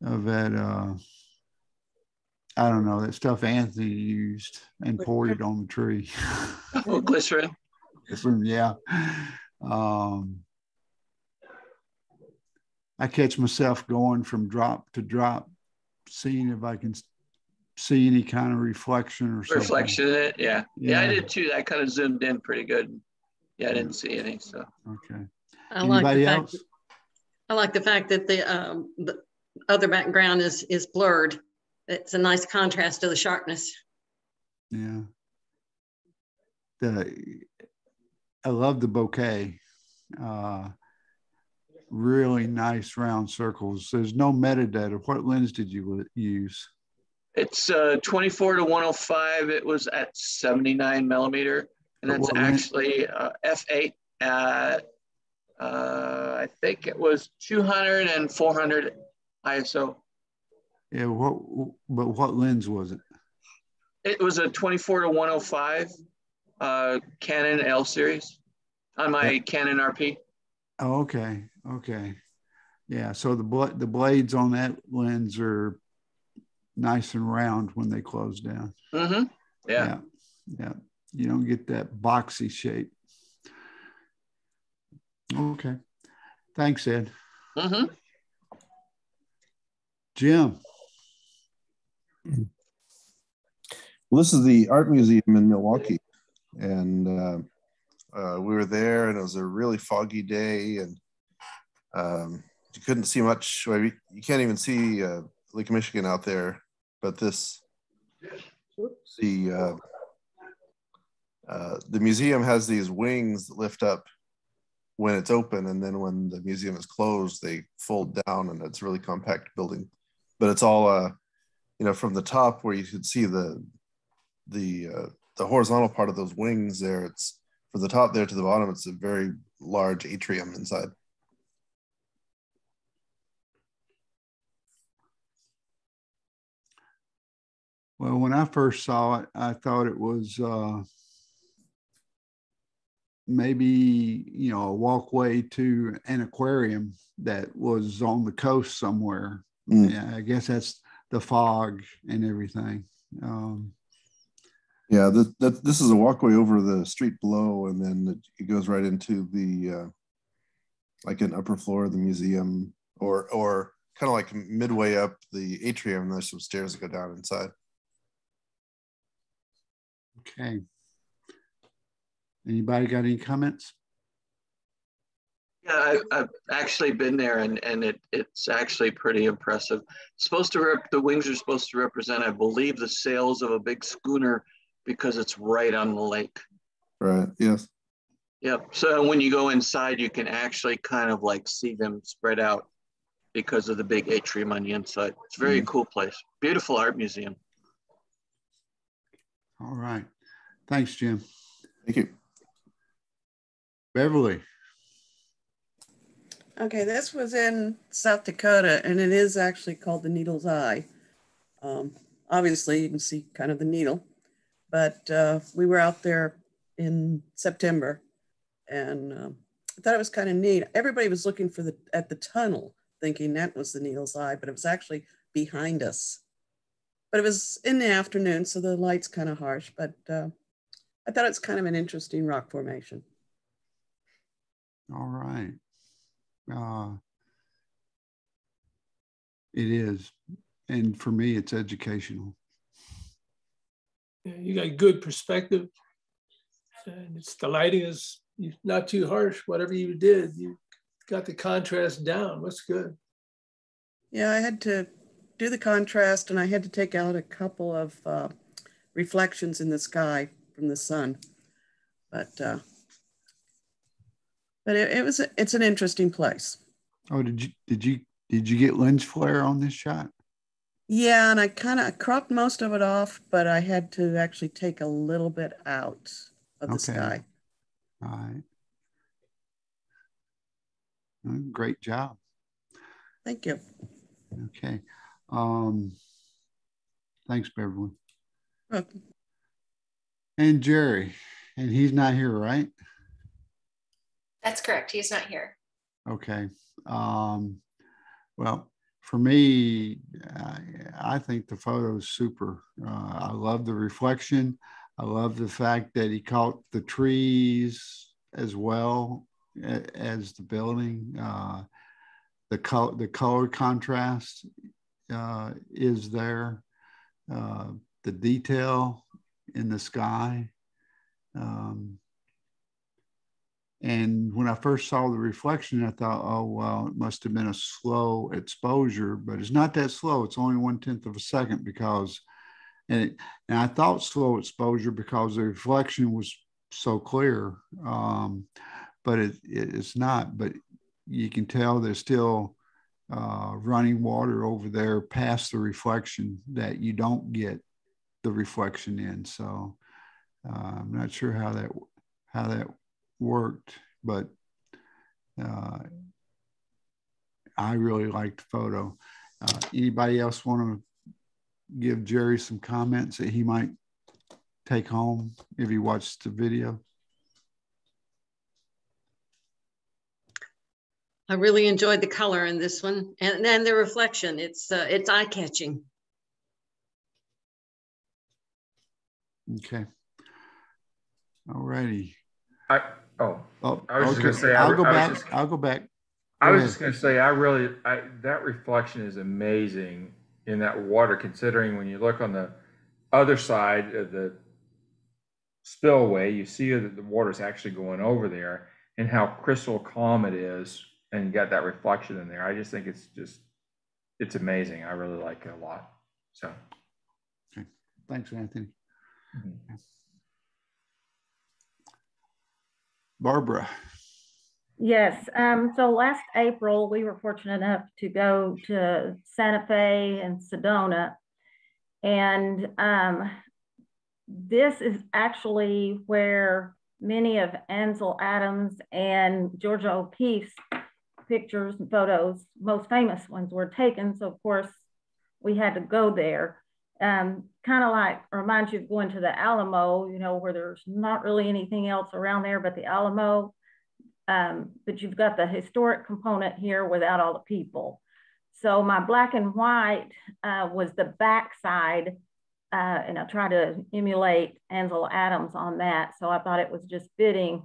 that, I don't know, that stuff Anthony used and poured it on the tree. Oh, glycerin. Yeah. I catch myself going from drop to drop, seeing if I can see any kind of reflection or something. Reflection in it, yeah. Yeah, I did too. I kind of zoomed in pretty good. Yeah, I didn't see any, so. Okay. Anybody else? I like the fact that the other background is blurred. It's a nice contrast to the sharpness. Yeah. I love the bouquet. Really nice round circles. There's no metadata. What lens did you use? It's 24 to 105. It was at 79 millimeter, and that's actually f8 at I think it was 200 and 400 ISO. Yeah, what lens was it? It was a 24 to 105 Canon L series on my Canon RP. Oh, okay, okay, yeah. So the blades on that lens are nice and round when they close down. Mm-hmm. Yeah, yeah. You don't get that boxy shape. Okay, thanks, Ed. Mm-hmm. Jim. Well, this is the art museum in Milwaukee, and we were there, and it was a really foggy day, and you couldn't see much. Well, you can't even see Lake Michigan out there, but the museum has these wings that lift up when it's open, and then when the museum is closed, they fold down, and it's a really compact building. But it's all, from the top where you could see the horizontal part of those wings there. It's from the top there to the bottom. It's a very large atrium inside. Well, when I first saw it, I thought it was maybe, a walkway to an aquarium that was on the coast somewhere. Yeah, I guess that's the fog and everything. Yeah, this is a walkway over the street below, and then it goes right into the like an upper floor of the museum, or kind of like midway up the atrium. And there's some stairs that go down inside. Okay. Anybody got any comments? Yeah, I've actually been there, and it's actually pretty impressive. The wings are supposed to represent, I believe, the sails of a big schooner, because it's right on the lake. Right. Yes. Yep. So when you go inside, you can actually kind of like see them spread out because of the big atrium on the inside. It's a very cool place. Beautiful art museum. All right. Thanks, Jim. Thank you. Beverly. Okay, this was in South Dakota, and it is actually called the Needle's Eye. Obviously, you can see kind of the needle, but we were out there in September, and I thought it was kind of neat. Everybody was looking at the tunnel, thinking that was the Needle's Eye, but it was actually behind us. But it was in the afternoon, so the light's kind of harsh, but I thought it's kind of an interesting rock formation. All right. It is. And for me, it's educational. Yeah, you got good perspective. And the lighting is not too harsh. Whatever you did, you got the contrast down. That's good. Yeah, I had to do the contrast, and I had to take out a couple of reflections in the sky from the sun. But it's an interesting place. Oh, did you get lens flare on this shot? Yeah, and I kind of cropped most of it off, but I had to actually take a little bit out of the sky. All right. Great job. Thank you. Okay. Thanks, Beverly. Welcome. And Jerry, and he's not here, right? That's correct. He's not here. Okay. Well, for me, I think the photo is super. I love the reflection. I love the fact that he caught the trees as well as the building. The color contrast is there. The detail in the sky. And when I first saw the reflection, I thought, oh, well, it must have been a slow exposure, but it's not that slow. It's only 1/10 of a second and I thought slow exposure because the reflection was so clear, but it's not. But you can tell there's still running water over there past the reflection that you don't get the reflection in. So I'm not sure how that worked, but I really liked the photo. Anybody else want to give Jerry some comments that he might take home if he watched the video? I really enjoyed the color in this one, and then the reflection. It's eye-catching. Okay. All righty. I was just gonna say, I'll go back. I was just gonna say, that reflection is amazing in that water, considering when you look on the other side of the spillway, you see that the water is actually going over there, and how crystal calm it is, and you got that reflection in there. I just think it's amazing. I really like it a lot. So, okay, thanks, Anthony. Mm-hmm. Barbara. Yes. So last April, we were fortunate enough to go to Santa Fe and Sedona. And this is actually where many of Ansel Adams and Georgia O'Keeffe's pictures and photos, most famous ones, were taken. So of course, we had to go there. Kind of like reminds you of going to the Alamo, you know, where there's not really anything else around there but the Alamo. But you've got the historic component here without all the people. So my black and white was the back side, and I try to emulate Ansel Adams on that. So I thought it was just fitting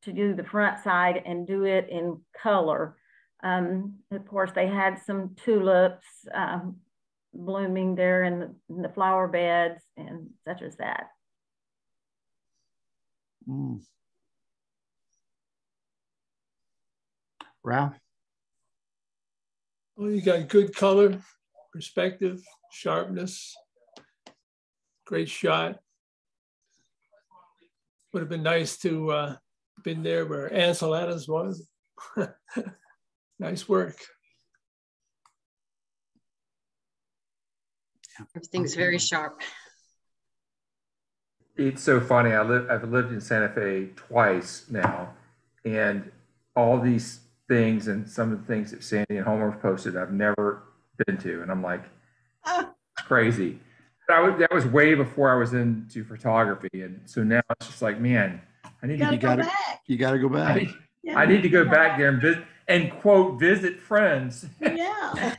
to do the front side and do it in color. Of course, they had some tulips blooming there in the flower beds and such as that. Mm. Ralph? Well, you got good color, perspective, sharpness, great shot. Would have been nice to been there where Ansel Adams was. Nice work. Everything's very sharp. It's so funny. I've lived in Santa Fe twice now, and all these things and some of the things that Sandy and Homer posted, I've never been to, and I'm like, crazy. That was way before I was into photography, and so now it's just like, man, I need to go back. You got to go back. I need to go back there and visit, and quote, visit friends. Yeah.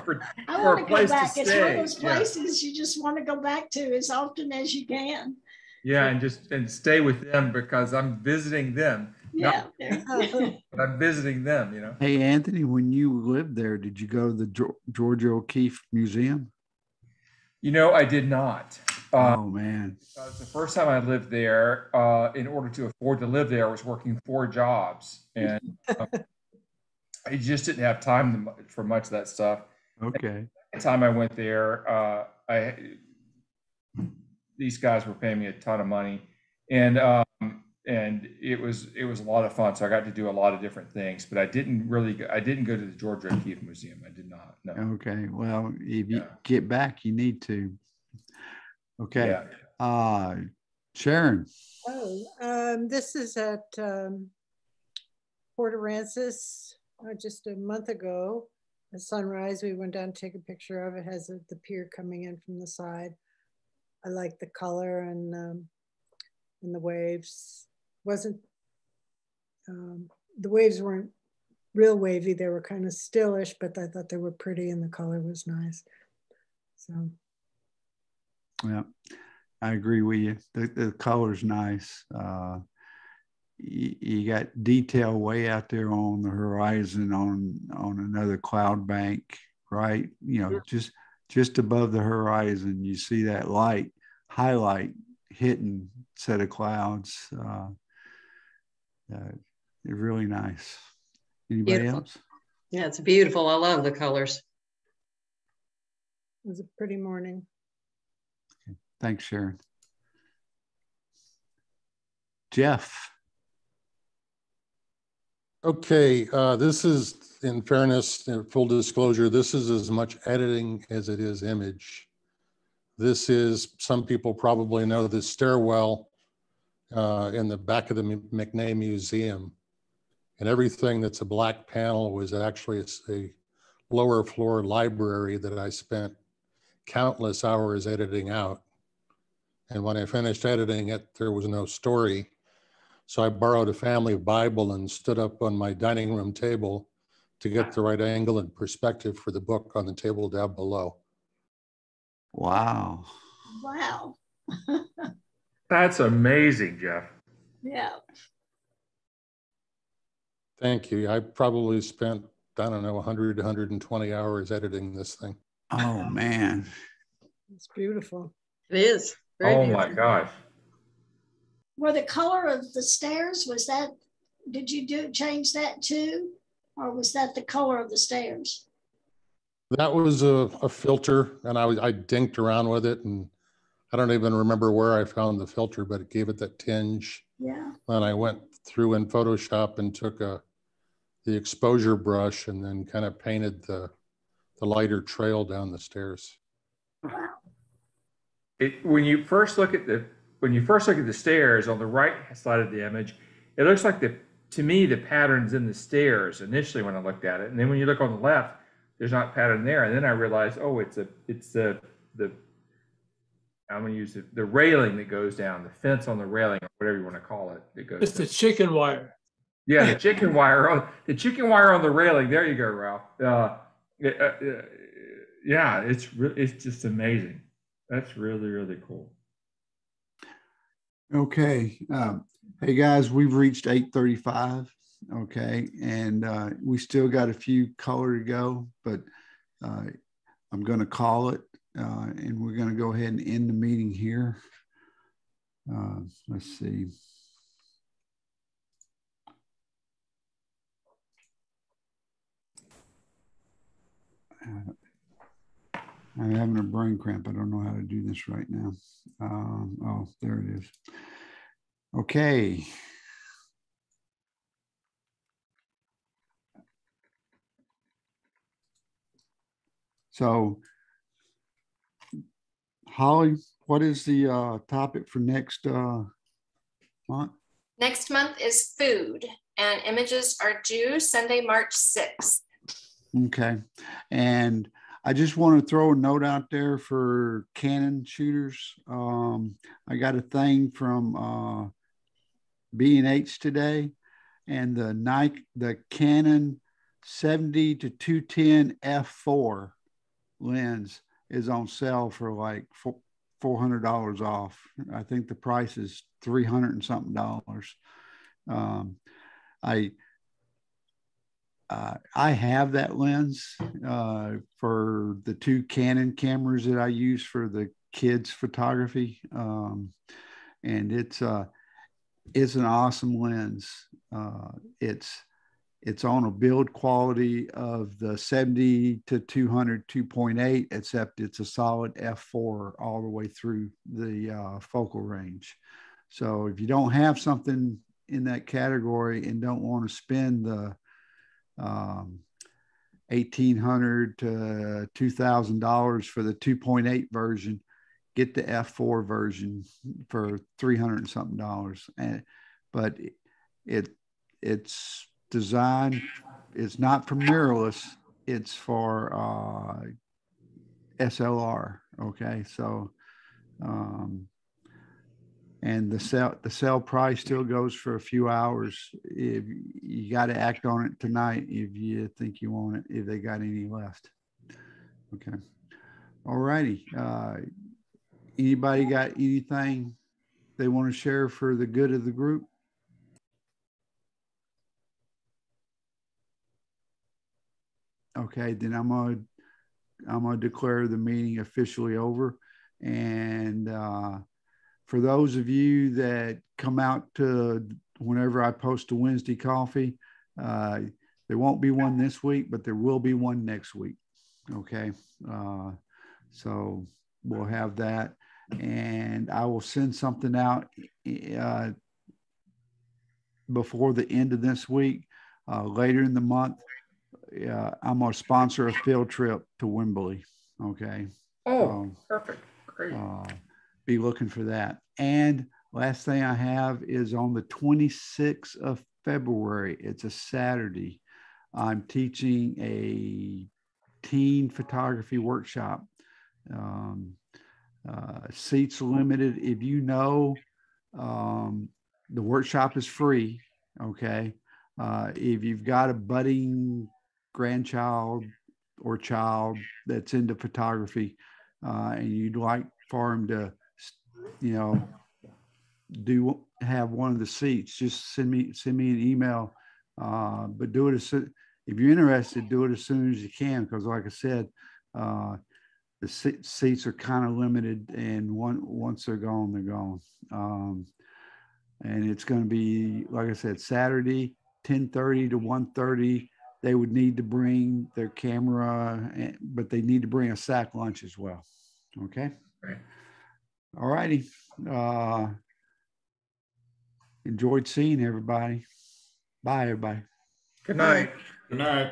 for I want a to place go back. to It's one stay. of those places you just want to go back to as often as you can. Yeah, and stay with them because I'm visiting them. Yeah. But I'm visiting them, you know. Hey, Anthony, when you lived there, did you go to the Georgia O'Keeffe Museum? You know, I did not. Oh, man. The first time I lived there, in order to afford to live there, I was working 4 jobs. And I just didn't have time for much of that stuff. Okay. The time I went there, these guys were paying me a ton of money. And it was a lot of fun. So I got to do a lot of different things, but I didn't go to the Georgia O'Keeffe Museum. I did not. No. Okay. Well, if you get back, you need to. Okay. Yeah. Sharon. Oh, this is at Port Aransas just a month ago. At sunrise, we went down to take a picture of it. It has the pier coming in from the side. I like the color and the waves. The waves weren't real wavy. They were kind of stillish, but I thought they were pretty and the color was nice. So. Yeah, I agree with you. The color's nice. You got detail way out there on the horizon on another cloud bank, right? You know, just above the horizon, you see that highlight hitting set of clouds. They're really nice. Anybody else? Yeah, it's beautiful. I love the colors. It was a pretty morning. Thanks, Sharon. Jeff. Okay, this is, in fairness, full disclosure, this is as much editing as it is image. This is, some people probably know, the stairwell in the back of the McNay Museum. And everything that's a black panel was actually a lower floor library that I spent countless hours editing out. And when I finished editing it, there was no story. So I borrowed a family Bible and stood up on my dining room table to get the right angle and perspective for the book on the table down below. Wow. Wow. That's amazing, Jeff. Yeah. Thank you. I probably spent, I don't know, 100 to 120 hours editing this thing. Oh, man. It's beautiful. It is. Very oh beautiful. my gosh. Were the color of the stairs, was that, did you change that too? Or was that the color of the stairs? That was a filter, and I dinked around with it, and I don't even remember where I found the filter, but it gave it that tinge. Yeah. And I went through in Photoshop and took the exposure brush and then kind of painted the lighter trail down the stairs. Wow. When you first look at the stairs on the right side of the image, it looks like to me the pattern's in the stairs initially when I looked at it, and then when you look on the left, there's not pattern there, and then I realized, oh, it's the I'm going to use the railing that goes down, the fence on the railing, or whatever you want to call it. That goes. It's the chicken wire. Yeah, the chicken wire on the railing. There you go, Ralph. Yeah, it's just amazing. That's really, really cool. Okay. Hey guys, we've reached 8:35. Okay. And we still got a few color to go, but I'm going to call it and we're going to go ahead and end the meeting here. Let's see. I'm having a brain cramp. I don't know how to do this right now. Oh, there it is. Okay. So, Holly, what is the topic for next month? Next month is food, and images are due Sunday, March 6th. Okay. And I just want to throw a note out there for Canon shooters. I got a thing from B&H today, and the Canon 70 to 210 f4 lens is on sale for like $400 off. I think the price is $300 and something. I have that lens for the two Canon cameras that I use for the kids' photography, and it's an awesome lens. It's on a build quality of the 70 to 200 2.8, except it's a solid f4 all the way through the focal range. So if you don't have something in that category and don't want to spend the $1,800 to $2,000 for the 2.8 version, get the f4 version for $300 and something. But it's designed, it's not for mirrorless, it's for SLR. Okay, so and the sale price still goes for a few hours. If you got to act on it tonight if you think you want it, if they got any left. Okay, all righty. Anybody got anything they want to share for the good of the group? Okay, then I'm gonna declare the meeting officially over. And for those of you that come out to whenever I post a Wednesday coffee, there won't be one this week, but there will be one next week. Okay, so we'll have that, and I will send something out before the end of this week, later in the month, I'm going to sponsor a field trip to Wembley. Okay. Oh, perfect. Great. Be looking for that. And last thing I have is on the 26th of February. It's a Saturday. I'm teaching a teen photography workshop. Seats limited. If you know, the workshop is free. Okay. If you've got a budding grandchild or child that's into photography, and you'd like for them to, have one of the seats, just send me an email. But do it if you're interested, do it as soon as you can, because like I said, the seats are kind of limited, and once they're gone, they're gone. And it's going to be, like I said, Saturday, 10:30 to 1:30. They would need to bring their camera, but they need to bring a sack lunch as well. Okay. Right. All righty. Enjoyed seeing everybody. Bye, everybody. Good night. Good night.